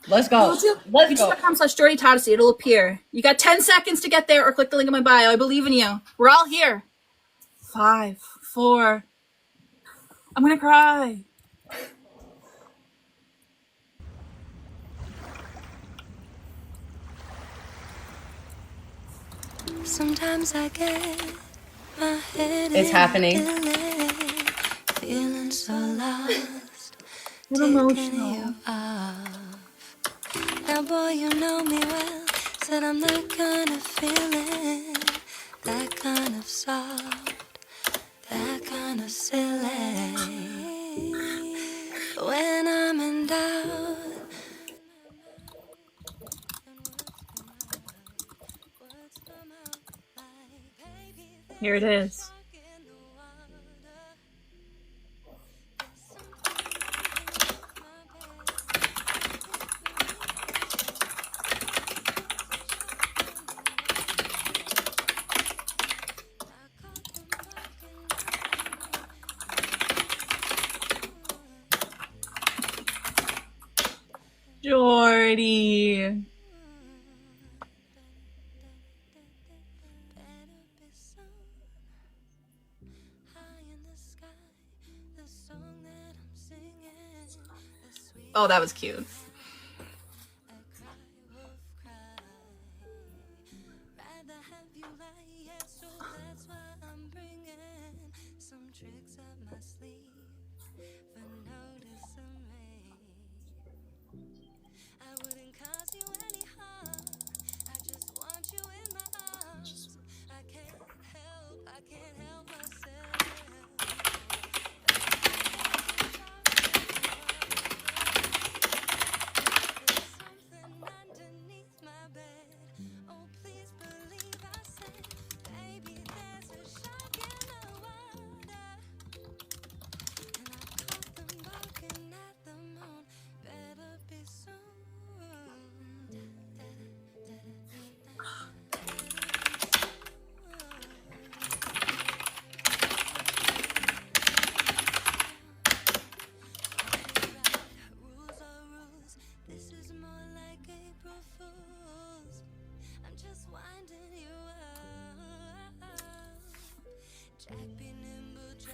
Let's go. YouTube.com/Jordy Todosey. It'll appear. You got 10 seconds to get there or click the link in my bio. I believe in you. We're all here. 5, 4. I'm gonna cry. Sometimes I get my head. It's happening. Feeling so lost. What emotional. Now, boy, you know me well. Said I'm that kind of feeling, that kind of soft, that kind of silly. When I'm in doubt. Here it is. Jordy. Oh, that was cute.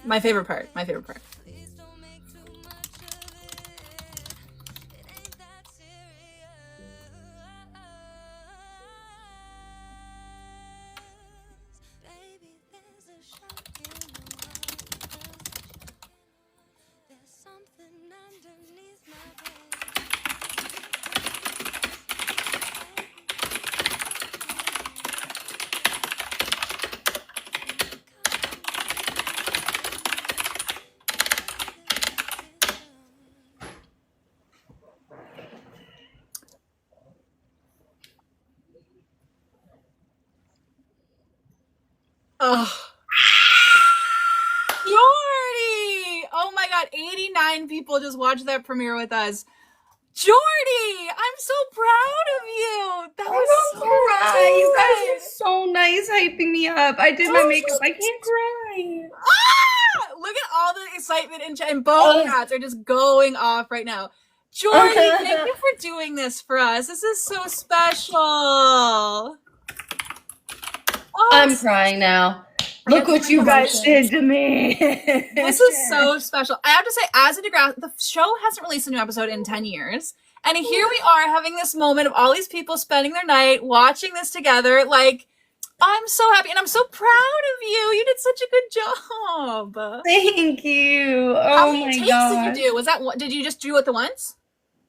My favorite part. Oh. Jordy! Oh my god, 89 people just watched that premiere with us. Jordy, I'm so proud of you. That was so You guys good. are so nice hyping me up. I did my makeup. I can't cry. Ah! Look at all the excitement and both cats are just going off right now. Jordy, thank you for doing this for us. This is so special. Oh, I'm crying now. Look what you guys did to me. this is so special. I have to say, as a Degrassi, the show hasn't released a new episode in 10 years. And here we are having this moment of all these people spending their night watching this together. Like, I'm so happy and I'm so proud of you. You did such a good job. Thank you. How many takes did you do? Was that did you just do it the once?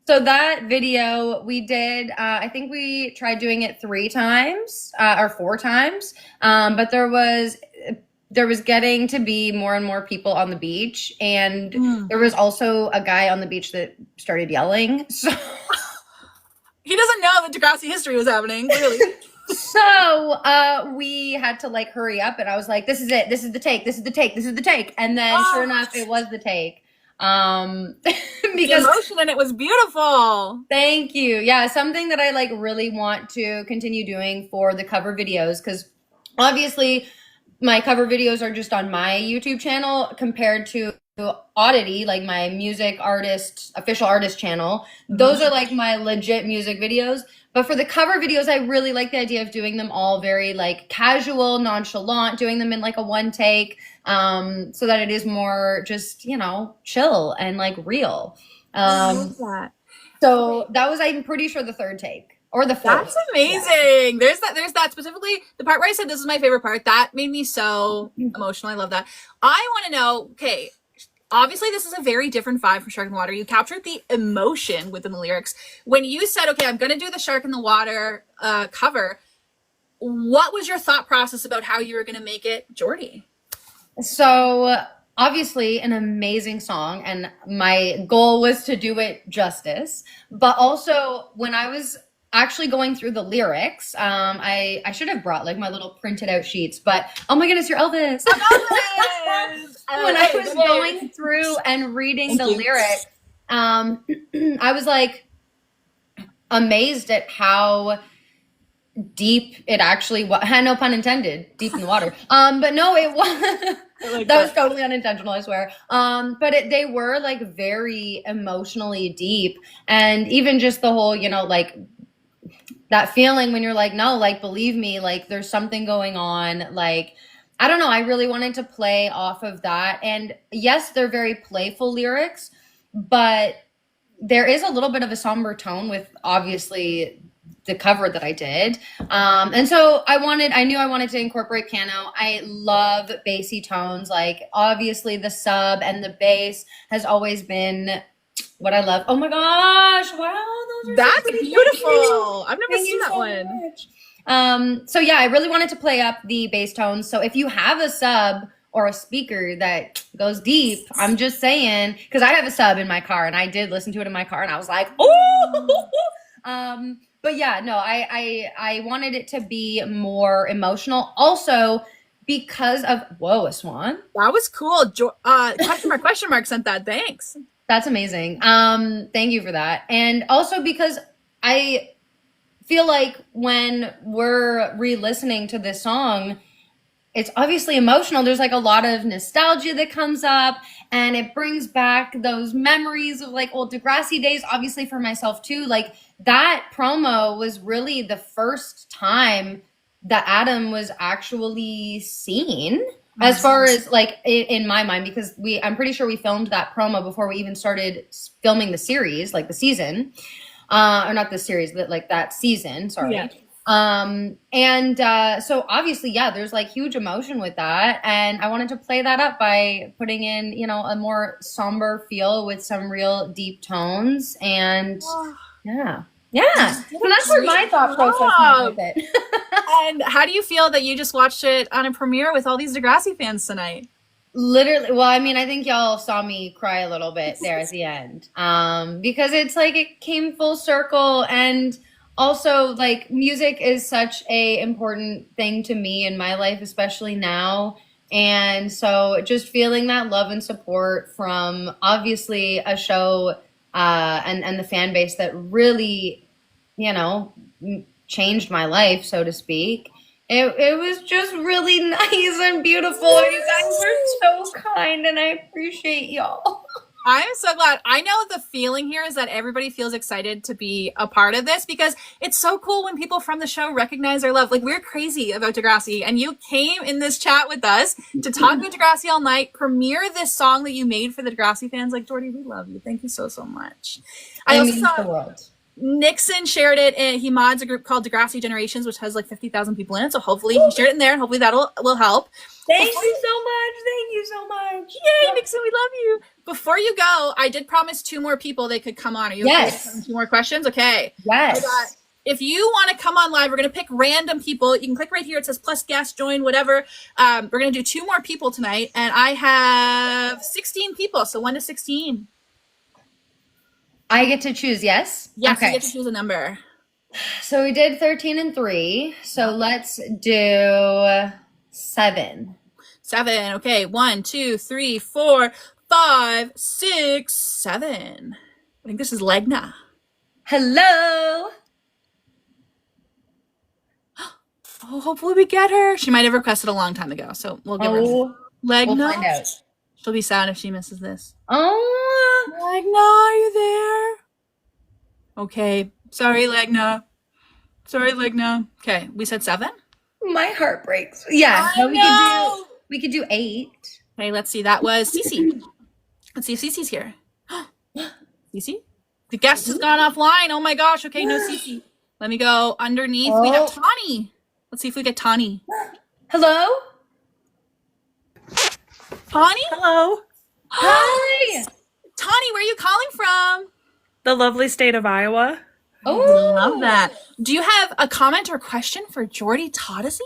So that video we did, I think we tried doing it 3 times or 4 times. But there was getting to be more and more people on the beach. And there was also a guy on the beach that started yelling. So he doesn't know that Degrassi history was happening, really. So we had to like hurry up and I was like, this is it. This is the take. This is the take. This is the take. And then sure enough, it was the take. Because the emotion in it was beautiful. Thank you. Yeah, something that I like really want to continue doing for the cover videos, because obviously my cover videos are just on my YouTube channel compared to Oddity, like my music artist, official artist channel. Those are like my legit music videos. But for the cover videos, I really like the idea of doing them all very like casual, nonchalant, doing them in like a one take, so that it is more just, you know, chill and like real. I love that. So that was, I'm pretty sure, the 3rd take. Or the 4th. That's amazing. Yeah. There's that specifically the part where I said this is my favorite part. That made me so emotional. I love that. I want to know, okay, obviously this is a very different vibe from Shark in the Water. You captured the emotion within the lyrics. When you said, okay, I'm going to do the Shark in the Water cover, what was your thought process about how you were going to make it Jordy? So obviously an amazing song, and my goal was to do it justice. But also when I was actually going through the lyrics, I should have brought like my little printed out sheets, but oh my goodness, you're Elvis. When I was going through and reading the lyrics, I was like amazed at how deep it actually was. No pun intended, deep in the water. But no, it was. That was totally unintentional, I swear. But they were like very emotionally deep, and even just the whole, you know, like that feeling when you're like, no, like, believe me, like there's something going on. Like, I don't know. I really wanted to play off of that. And yes, they're very playful lyrics, but there is a little bit of a somber tone with obviously the cover that I did. And so I knew I wanted to incorporate piano. I love bassy tones. Like obviously the sub and the bass has always been what I love. Oh my gosh. Wow. That's so beautiful. I've never seen that one. So yeah, I really wanted to play up the bass tones. So if you have a sub or a speaker that goes deep, I'm just saying, because I have a sub in my car and I did listen to it in my car and I was like, oh, but yeah, no, I wanted it to be more emotional. Also, because of, whoa, a swan. That was cool. Question mark sent that. Thanks. That's amazing. Thank you for that. And also because I feel like when we're re-listening to this song, it's obviously emotional. There's like a lot of nostalgia that comes up and it brings back those memories of like old Degrassi days, obviously for myself too. Like that promo was really the first time that Adam was actually seen. As far as like in my mind, because I'm pretty sure we filmed that promo before we even started filming the series, like the season, or not the series, but like that season. Sorry. Yeah. So obviously, yeah, there's like huge emotion with that, and I wanted to play that up by putting in, you know, a more somber feel with some real deep tones, and yeah. So that's where my thought process went with it. And how do you feel that you just watched it on a premiere with all these Degrassi fans tonight? Literally, well, I mean, I think y'all saw me cry a little bit there at the end, because it's like it came full circle, and also like music is such a important thing to me in my life, especially now. And so just feeling that love and support from obviously a show and the fan base that really, you know, changed my life, so to speak. It was just really nice and beautiful. You guys were so kind, and I appreciate y'all. I'm so glad. I know the feeling here is that everybody feels excited to be a part of this because it's so cool when people from the show recognize our love. Like, we're crazy about Degrassi, and you came in this chat with us to talk about Degrassi all night, premiere this song that you made for the Degrassi fans. Like, Jordy, we love you. Thank you so, so much. I also mean saw the world. Nixon shared it, and he mods a group called Degrassi Generations, which has like 50,000 people in it. So hopefully he shared it in there, and hopefully will help. Thank you so much. Thank you so much. Yay, Nixon, we love you. Before you go, I did promise 2 more people they could come on. Are you okay with 2 more questions? Okay. Yes. If you want to come on live, we're going to pick random people. You can click right here. It says plus guest, join, whatever. We're going to do 2 more people tonight, and I have 16 people, so 1 to 16. I get to choose, yes? Yes, okay. You get to choose a number. So we did 13 and 3. So let's do 7. 7. Okay. 1, 2, 3, 4, 5, 6, 7. I think this is Legna. Hello. Oh, hopefully we get her. She might have requested a long time ago, so we'll give her Legna. We'll find out. She'll be sad if she misses this. Oh, Legna, are you there? Okay. Sorry, Legna. Okay, we said 7? my heart breaks. Yeah, but we could do 8. Okay, let's see. That was Cece. Let's see if Cece's here. Cece? The guest has gone offline. Oh my gosh. Okay, no Cece. Let me go underneath. We have Tani. Let's see if we get Tani. Hello? Tani? Hello. Hi. Tani, where are you calling from? The lovely state of Iowa. Oh, Love that. Do you have a comment or question for Jordy Todosey?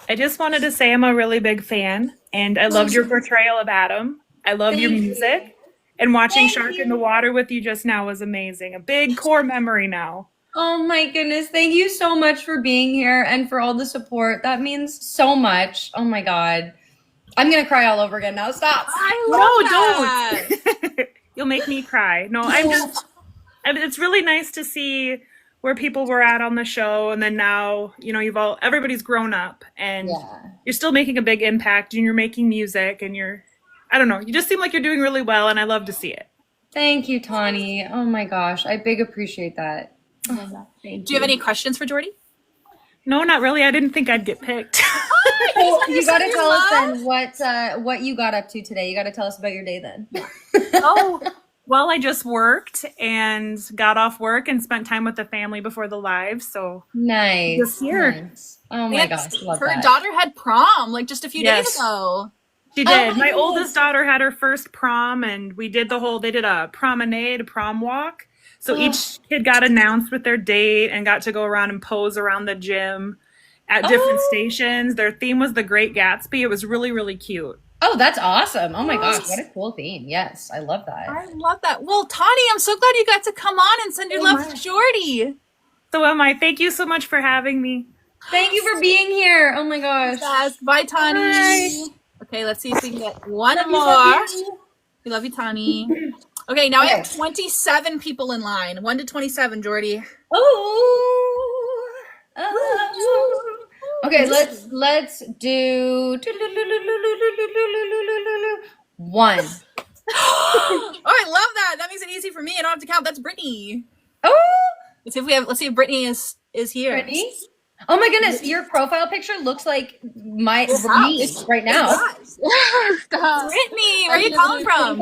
I just wanted to say I'm a really big fan, and I loved your portrayal of Adam. I love your music. And watching Shark in the Water with you just now was amazing. A big core memory now. Oh my goodness. Thank you so much for being here and for all the support. That means so much. Oh my God. I'm going to cry all over again now. Stop. I love that. Don't. You'll make me cry. No, it's really nice to see where people were at on the show, and then now, you know, everybody's grown up, and you're still making a big impact, and you're making music, and I don't know, you just seem like you're doing really well, and I love to see it. Thank you, Tani. Oh my gosh. I big appreciate that. Do you have any questions for Jordy? No, not really. I didn't think I'd get picked. Well, you got to tell us then what you got up to today. You got to tell us about your day then. Well, I just worked and got off work and spent time with the family before the live. So nice. Just here. Nice. Oh my gosh. Love her that. daughter had prom like just a few days ago. She did. Oh, my oldest daughter had her first prom, and they did a promenade, a prom walk. So each kid got announced with their date and got to go around and pose around the gym at different stations. Their theme was The Great Gatsby. It was really, really cute. Oh, that's awesome. Oh my gosh, what a cool theme. Yes, I love that. I love that. Well, Tani, I'm so glad you got to come on and send your love to Jordy. So am I. Thank you so much for having me. Thank you for being here. Oh my gosh. Yes. Bye, Tani. Bye. Okay, let's see if we can get one more. We love you, Tani. Okay, now I have 27 people in line. 1 to 27, Jordy. Okay, let's do 1. Oh, I love that. That makes it easy for me. I don't have to count. That's Brittany. Oh, let's see if Brittany is here. Brittany? Oh my goodness, your profile picture looks like me right now. Stop. Brittany, where are you calling from?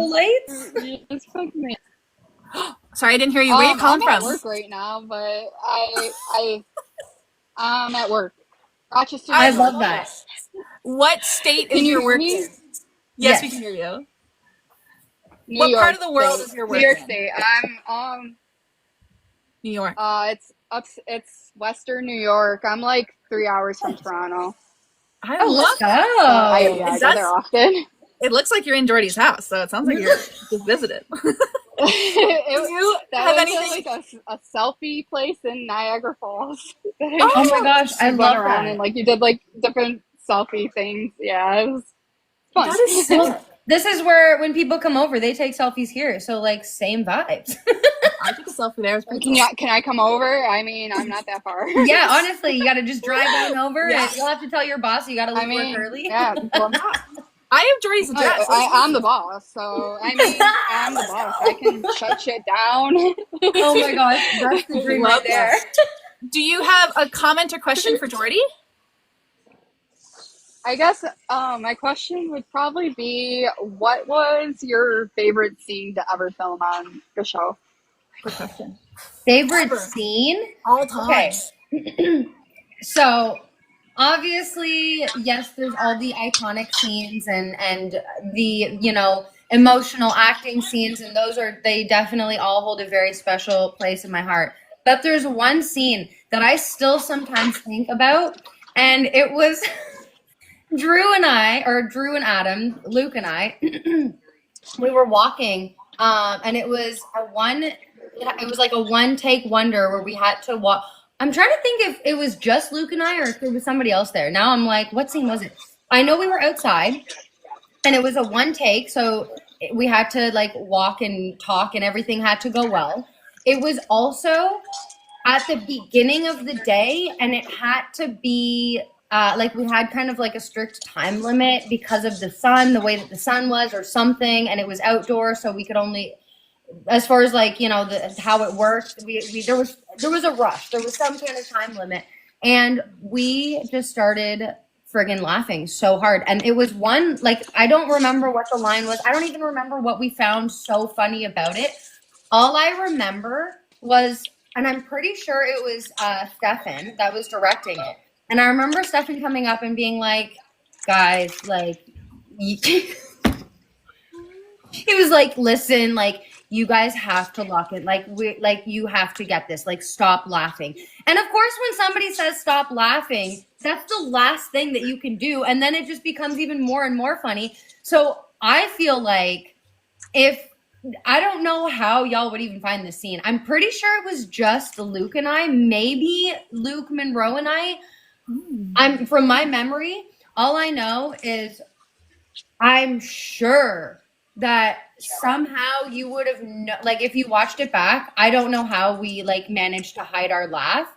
Sorry, I didn't hear you. Where are you calling I'm from? at work right now, but I'm at work. Rochester. I love that. What state is your work in? Yes, we can hear you. What part of the world is your work in? New York State. I'm New York. It's Western New York. I'm like 3 hours from Toronto. I love that. I go there often. It looks like you're in Jordy's house, so it sounds like you're just visited. That was like a selfie place in Niagara Falls. Oh my gosh, I love around that. and like you did like different selfie things. Yeah, it was fun. That is so. this is where when people come over, they take selfies here. So like same vibes. I took a selfie there. It was pretty Can I come over? I mean, I'm not that far. Yeah, honestly, you got to just drive on over, Yeah. and you'll have to tell your boss you got to leave work early. Yeah, well, I have Jordy's address. I'm the boss, so I mean, I'm the boss. I can shut shit down. Oh my gosh, that's the dream right there. Do you have a comment or question for Jordy? I guess my question would probably be, what was your favorite scene to ever film on the show? Good question. Favorite scene? All time. Okay. So obviously, yes, there's all the iconic scenes and the, you know, emotional acting scenes, and they definitely all hold a very special place in my heart. But there's one scene that I still sometimes think about, and it was Drew and Adam, Luke and I, we were walking, and it was like a one take wonder where we had to walk. I'm trying to think if it was just Luke and I or if there was somebody else there. Now I'm like, what scene was it? I know we were outside and it was a one take. So we had to like walk and talk and everything had to go well. It was also at the beginning of the day, and it had to be like we had kind of like a strict time limit because of the sun, the way that the sun was or something. And it was outdoors. So we could only, as far as like, you know, how it worked, there was a rush. There was some kind of time limit, and we just started friggin' laughing so hard. And it was one, like, I don't remember what the line was. I don't even remember what we found so funny about it. All I remember was, and I'm pretty sure it was Stefan that was directing it. And I remember Stefan coming up and being like, guys, like, he was like, listen, like, you guys have to lock it. Like, you have to get this. Like, stop laughing. And of course, when somebody says stop laughing, that's the last thing that you can do. And then it just becomes even more and more funny. So I feel like I don't know how y'all would even find this scene. I'm pretty sure it was just Luke and I, maybe Luke Monroe and I. I'm from my memory, all I know is I'm sure that somehow you would have like if you watched it back, I don't know how we like managed to hide our laugh,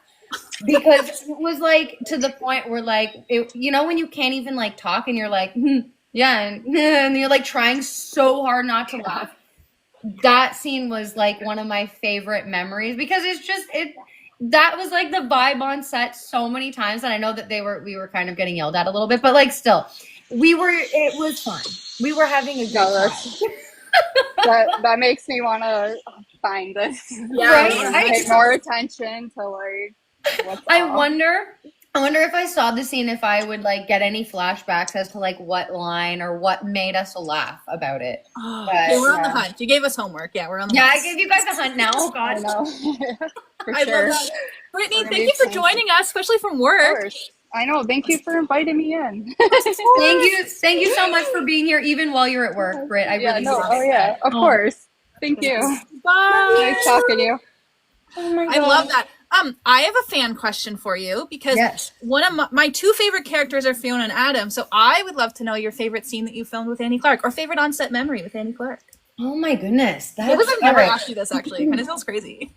because it was like to the point where like you know when you can't even like talk and you're like yeah and you're like trying so hard not to laugh. That scene was like one of my favorite memories because it's just that was like the vibe on set so many times, and I know that we were kind of getting yelled at a little bit, but like still it was fun. We were having a good time. That makes me want to find this. Yeah, right? Pay more attention to like what's I wonder if I saw the scene, if I would like get any flashbacks as to like what line or what made us laugh about it. Oh, okay, we're on the hunt. You gave us homework. Yeah, we're on the hunt. I gave you guys a hunt now. Oh God. I know. I love that. Brittany, thank you for joining us, especially from work. I know. Thank you for inviting me in. Thank you so much for being here, even while you're at work, Britt. I really appreciate that. Of course. Thank you. Bye. Nice talking to you. Oh my God. I love that. I have a fan question for you because one of my two favorite characters are Fiona and Adam. So I would love to know your favorite scene that you filmed with Annie Clark, or favorite on-set memory with Annie Clark. Oh my goodness. I've never asked you this actually. It kind of sounds crazy.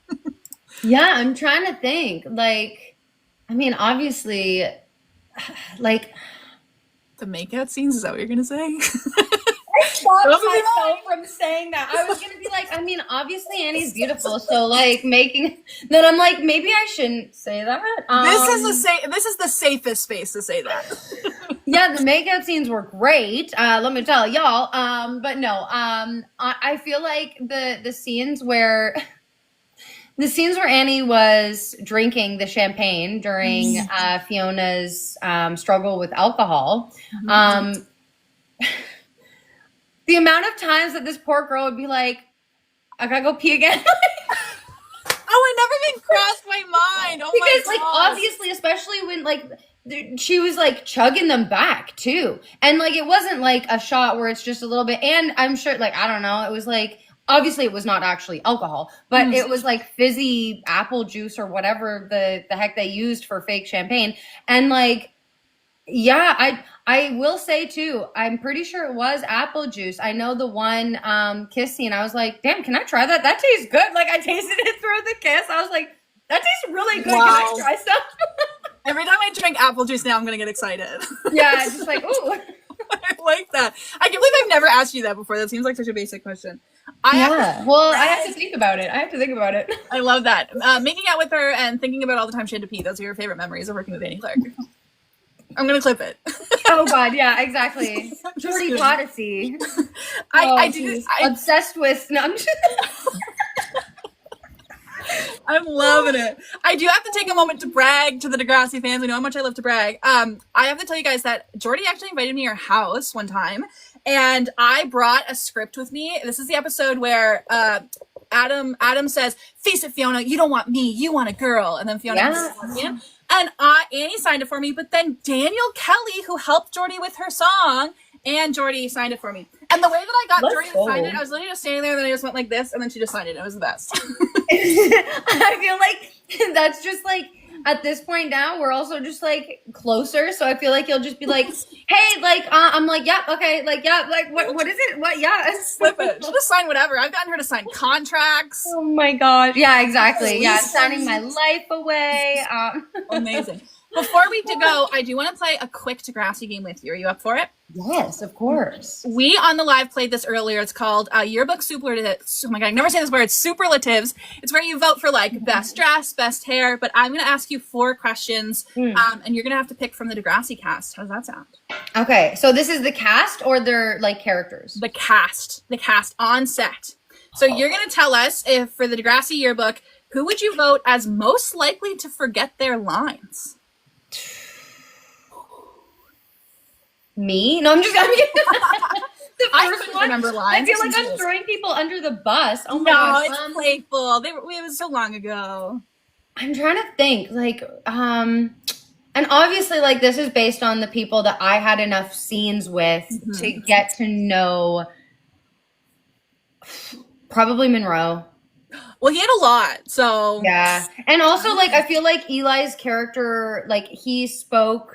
Yeah, I'm trying to think. Like, I mean, obviously, like the makeout scenes. Is that what you're gonna say? I stopped myself from saying that. I was gonna be like, I mean, obviously Annie's beautiful, so like then I'm like, maybe I shouldn't say that. This is the safest space to say that. Yeah, the makeout scenes were great. Let me tell y'all. But no, I feel like the scenes where Annie was drinking the champagne during Fiona's struggle with alcohol. The amount of times that this poor girl would be like, I gotta go pee again. Oh, it never even crossed my mind. Oh, because like obviously, especially when like she was like chugging them back too, and like it wasn't like a shot where it's just a little bit. And I'm sure, like, I don't know, it was like obviously it was not actually alcohol, but it was like fizzy apple juice or whatever the heck they used for fake champagne, and like. Yeah, I will say too, I'm pretty sure it was apple juice. I know the one kiss scene. I was like, damn, can I try that? That tastes good. Like I tasted it through the kiss. I was like, that tastes really good. Wow. Can I try some? Every time I drink apple juice now, I'm gonna get excited. Yeah, just like, ooh. I like that. I can't believe I've never asked you that before. That seems like such a basic question. I have to think about it. I love that. Making out with her and thinking about all the time she had to pee. Those are your favorite memories of working with Annie Clark. I'm gonna clip it. Oh God, yeah, exactly. Jordy Todosey. I obsessed with. No, I'm loving it. I do have to take a moment to brag to the Degrassi fans. I know how much I love to brag. I have to tell you guys that Jordy actually invited me to her house one time, and I brought a script with me. This is the episode where Adam says, "Face it, Fiona, you don't want me, you want a girl," and then Fiona wants him. And Annie signed it for me, but then Daniel Kelly, who helped Jordy with her song, and Jordy signed it for me. And the way that I got Jordy to sign it, I was literally just standing there, and then I just went like this, and then she just signed it. It was the best. I feel like that's just like, at this point now, we're also just like closer. So I feel like you'll just be like, hey, like, I'm like, yeah, okay, like, yeah, like, what is it? What, yeah. Flip it. She'll just sign whatever. I've gotten her to sign contracts. Oh my gosh. Yeah, exactly. Yeah, signing my life away. Amazing. Before we go, I do want to play a quick Degrassi game with you. Are you up for it? Yes, of course. We on the live played this earlier. It's called Yearbook Superlatives. Oh my God, I never say this word. Superlatives. It's where you vote for like best dress, best hair. But I'm going to ask you 4 questions, and you're going to have to pick from the Degrassi cast. How does that sound? Okay, so this is the cast or they're like characters? The cast on set. So you're going to tell us if for the Degrassi Yearbook, who would you vote as most likely to forget their lines? Me? No, I'm just the I first couldn't one. remember lines. I feel like I'm throwing people under the bus. Oh my no, gosh. it's playful. It was so long ago. I'm trying to think, like, and obviously, like, this is based on the people that I had enough scenes with to get to know. Probably Monroe. Well, he had a lot, so yeah. And also, like, I feel like Eli's character, like, he spoke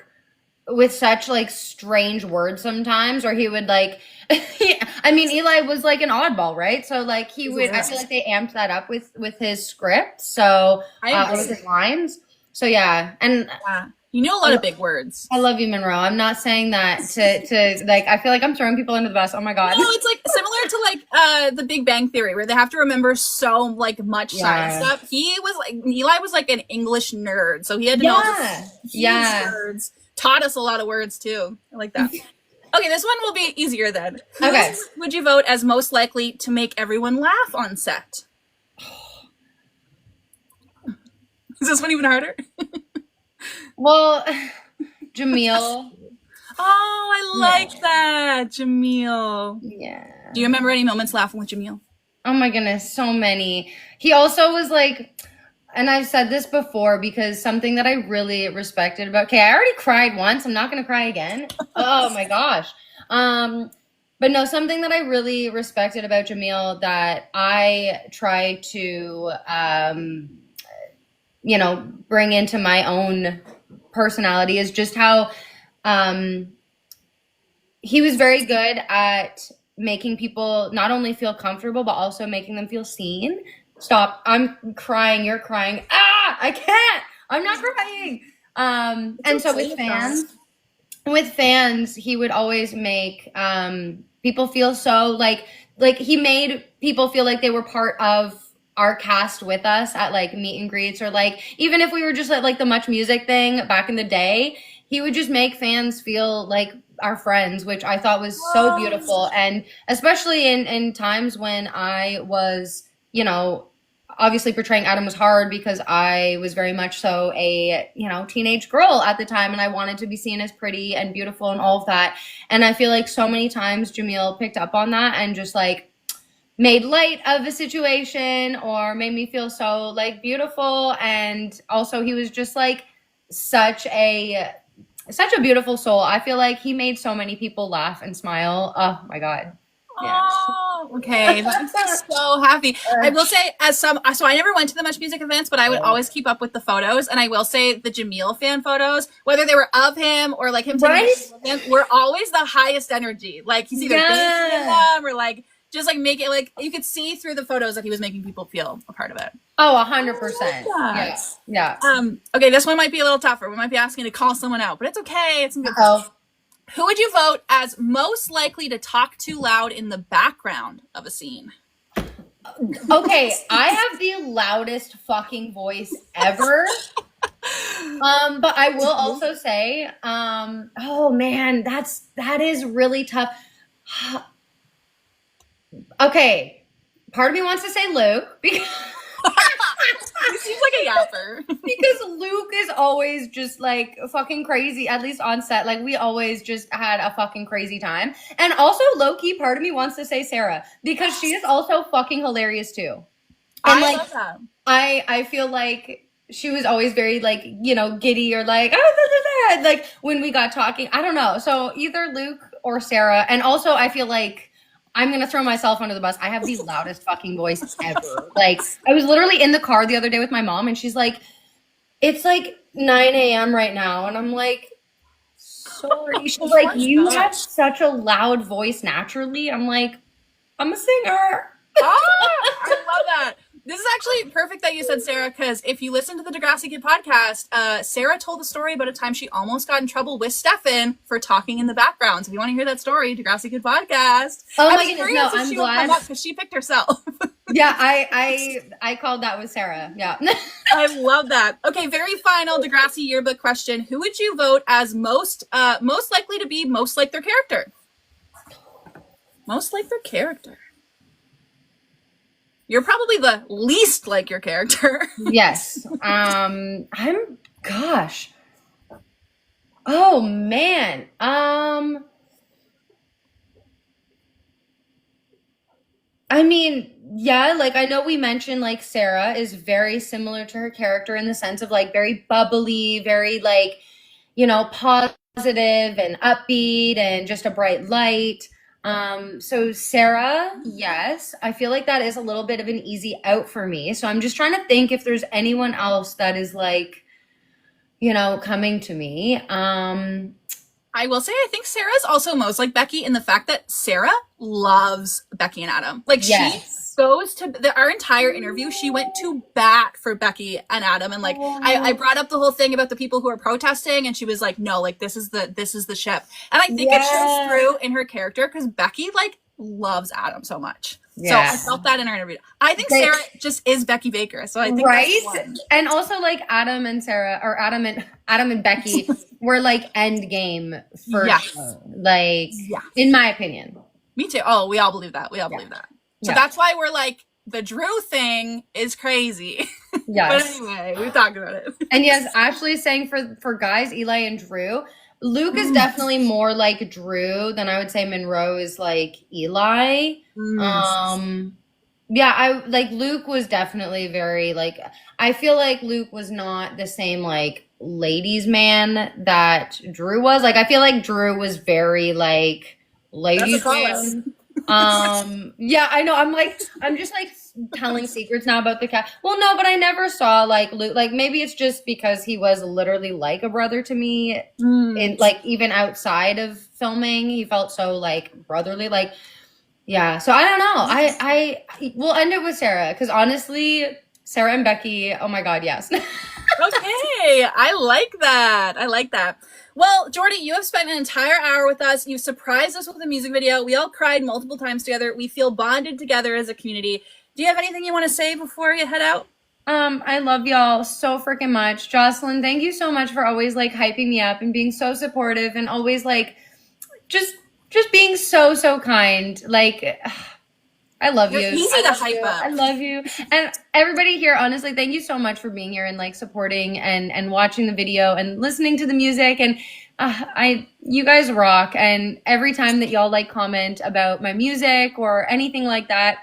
with such like strange words sometimes, or he would like I mean, Eli was like an oddball, right? So like he would, I feel like they amped that up with his script, so with his lines. So yeah. And you know a lot of big words. I love you, Monroe. I'm not saying that to like, I feel like I'm throwing people under the bus. Oh my God. No, it's like similar to like the Big Bang Theory, where they have to remember so like much science stuff. Eli was like an English nerd, so he had to know huge words. Taught us a lot of words too. I like that. Okay, this one will be easier then. Okay. Who would you vote as most likely to make everyone laugh on set? Is this one even harder? Well, Jamil. Oh, I like that, Jamil. Yeah. Do you remember any moments laughing with Jamil? Oh my goodness, so many. He also was like, and I've said this before because something that I really respected about, okay, I already cried once. I'm not going to cry again. Oh my gosh. But no, something that I really respected about Jamil that I try to, bring into my own personality is just how he was very good at making people not only feel comfortable, but also making them feel seen. Stop. I'm crying. You're crying. I can't. I'm not crying. And so with fans, he would always make people feel so like he made people feel like they were part of our cast with us at like meet and greets, or like even if we were just at like the Much Music thing back in the day, he would just make fans feel like our friends, which I thought was so beautiful. And especially in times when I was, obviously portraying Adam was hard because I was very much so a, teenage girl at the time, and I wanted to be seen as pretty and beautiful and all of that. And I feel like so many times Jamil picked up on that and just like made light of the situation or made me feel so like beautiful. And also he was just like such a beautiful soul. I feel like he made so many people laugh and smile. Oh my God. Oh, okay. That makes me so happy. I will say, so I never went to the Much Music events, but I would always keep up with the photos. And I will say the Jamil fan photos, whether they were of him or like him, were always the highest energy. Like he's either dancing them or like just like make it like you could see through the photos that he was making people feel a part of it. Oh, 100%. Yeah. Okay, this one might be a little tougher. We might be asking to call someone out, but it's okay. It's some good stuff. Who would you vote as most likely to talk too loud in the background of a scene? Okay, I have the loudest fucking voice ever. But I will also say, oh man, that is really tough. Okay, part of me wants to say Luke because he seems like a yapper. Because Luke is always just like fucking crazy, at least on set. Like we always just had a fucking crazy time. And also low-key, part of me wants to say Sarah because she is also fucking hilarious too. And I love that. I feel like she was always very like, you know, giddy or like, like when we got talking, I don't know. So either Luke or Sarah. And also I feel like I'm going to throw myself under the bus. I have the loudest fucking voice ever. Like, I was literally in the car the other day with my mom, and she's like, it's like 9 a.m. right now. And I'm like, sorry. She's like, you have such a loud voice naturally. I'm like, I'm a singer. I love that. This is actually perfect that you said Sarah, because if you listen to the Degrassi Kid podcast, Sarah told a story about a time she almost got in trouble with Stefan for talking in the background. So if you want to hear that story, Degrassi Kid podcast. Oh my goodness, no, I'm glad. Because she picked herself. Yeah, I called that with Sarah. Yeah. I love that. Okay, very final Degrassi yearbook question. Who would you vote as most likely to be most like their character? Most like their character. You're probably the least like your character. Yes. Gosh. Oh man. I mean, yeah, like I know we mentioned like Sarah is very similar to her character in the sense of like very bubbly, very like, you know, positive and upbeat and just a bright light. So Sarah, yes, I feel like that is a little bit of an easy out for me. So I'm just trying to think if there's anyone else that is like, you know, coming to me. I will say I think Sarah's also most like Becky in the fact that Sarah loves Becky and Adam. Like she goes to our entire interview, she went to bat for Becky and Adam, and like I brought up the whole thing about the people who are protesting, and she was like, no, like this is the ship. And I think it shows through in her character because Becky like loves Adam so much. So I felt that in our interview. I think Sarah just is Becky Baker. So I think that's one. And also like Adam and Sarah, or Adam and Becky were like end game for like in my opinion. Me too. Oh, we all believe that. Believe that. So that's why we're like, the Drew thing is crazy. Yes. But anyway, we talked about it. And yes, Ashley is saying for guys, Eli and Drew. Luke is definitely more like Drew than I would say Monroe is like Eli. Yeah, I like Luke was definitely very like, I feel like Luke was not the same like ladies man that Drew was. Like I feel like Drew was very like ladies man. Yeah, I know. I'm just like telling secrets now about the cat. Well, no, but I never saw like Luke. Like maybe it's just because he was literally like a brother to me. And like even outside of filming, he felt so like brotherly. Like, yeah. So I don't know. I we'll end it with Sarah because honestly, Sarah and Becky. Oh my God, yes. Okay, I like that. Well, Jordy, you have spent an entire hour with us. You surprised us with a music video. We all cried multiple times together. We feel bonded together as a community. Do you have anything you want to say before you head out? I love y'all so freaking much. Jocelyn, thank you so much for always like hyping me up and being so supportive and always like just being so kind. Like I love you. Easy to hype up. I love you. And everybody here, honestly, thank you so much for being here and like supporting and watching the video and listening to the music. And you guys rock. And every time that y'all like comment about my music or anything like that,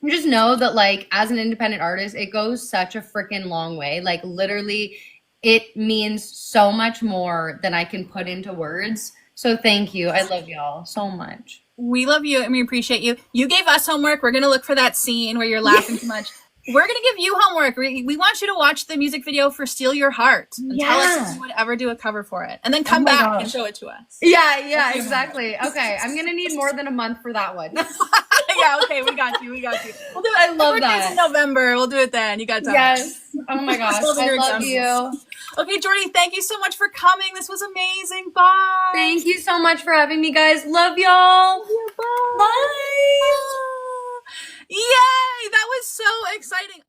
just know that like as an independent artist, it goes such a freaking long way. Like literally it means so much more than I can put into words. So thank you. I love y'all so much. We love you and we appreciate you. You gave us homework. We're going to look for that scene where you're laughing too much. We're going to give you homework. We want you to watch the music video for Steal Your Heart and tell us if you would ever do a cover for it. And then come back and show it to us. Yeah, exactly. Okay, I'm going to need more than a month for that one. Yeah, okay, we got you. We'll do it. I love that. In November. We'll do it then. You got time. Yes. Oh my gosh. I love you. Okay, Jordy, thank you so much for coming. This was amazing. Bye. Thank you so much for having me, guys. Love y'all. Bye. Bye. Yay! That was so exciting.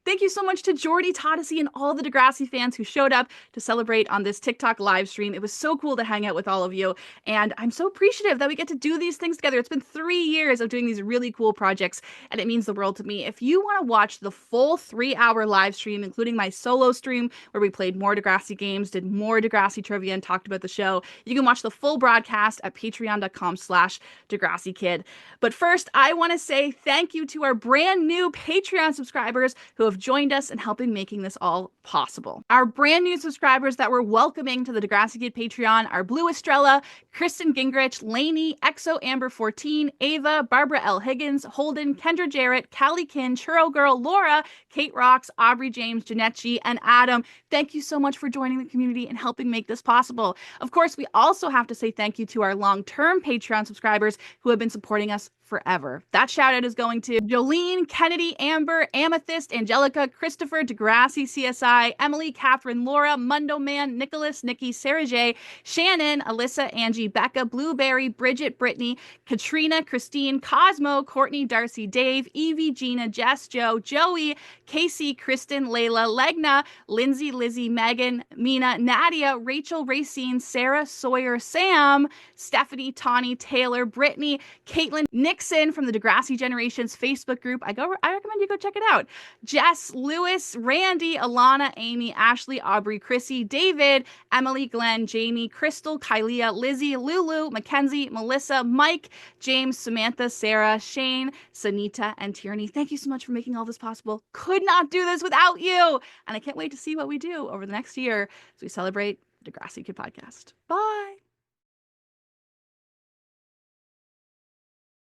Thank you so much to Jordy Todosey and all the Degrassi fans who showed up to celebrate on this TikTok live stream. It was so cool to hang out with all of you, and I'm so appreciative that we get to do these things together. It's been 3 years of doing these really cool projects, and it means the world to me. If you want to watch the full 3-hour live stream, including my solo stream where we played more Degrassi games, did more Degrassi trivia, and talked about the show, you can watch the full broadcast at patreon.com/Degrassi Kid. But first, I want to say thank you to our brand new Patreon subscribers who have joined us in helping making this all possible. Our brand new subscribers that we're welcoming to the Degrassi Kid Patreon are Blue Estrella, Kristen Gingrich, Lainey, Exo Amber 14, Ava, Barbara L. Higgins, Holden, Kendra Jarrett, Callie Kin, Churro Girl, Laura, Kate Rocks, Aubrey James, Jeanette G, and Adam. Thank you so much for joining the community and helping make this possible. Of course, we also have to say thank you to our long-term Patreon subscribers who have been supporting us forever. That shout out is going to Jolene, Kennedy, Amber, Amethyst, Angelica, Christopher, Degrassi, CSI, Emily, Catherine, Laura, Mundo Man, Nicholas, Nikki, Sarah J, Shannon, Alyssa, Angie, Becca, Blueberry, Bridget, Brittany, Katrina, Christine, Cosmo, Courtney, Darcy, Dave, Evie, Gina, Jess, Joe, Joey, Casey, Kristen, Layla, Legna, Lindsay, Lizzie, Megan, Mina, Nadia, Rachel, Racine, Sarah, Sawyer, Sam, Stephanie, Tawny, Taylor, Brittany, Caitlin, Nixon from the Degrassi Generations Facebook group. I recommend you go check it out. Jess, Lewis, Randy, Alana, Amy, Ashley, Aubrey, Chrissy, David, Emily, Glenn, Jamie, Crystal, Kylea, Lizzie, Lulu, Mackenzie, Melissa, Mike, James, Samantha, Sarah, Shane, Sanita, and Tierney. Thank you so much for making all this possible. Could not do this without you. And I can't wait to see what we do over the next year as we celebrate Degrassi Kid Podcast. Bye.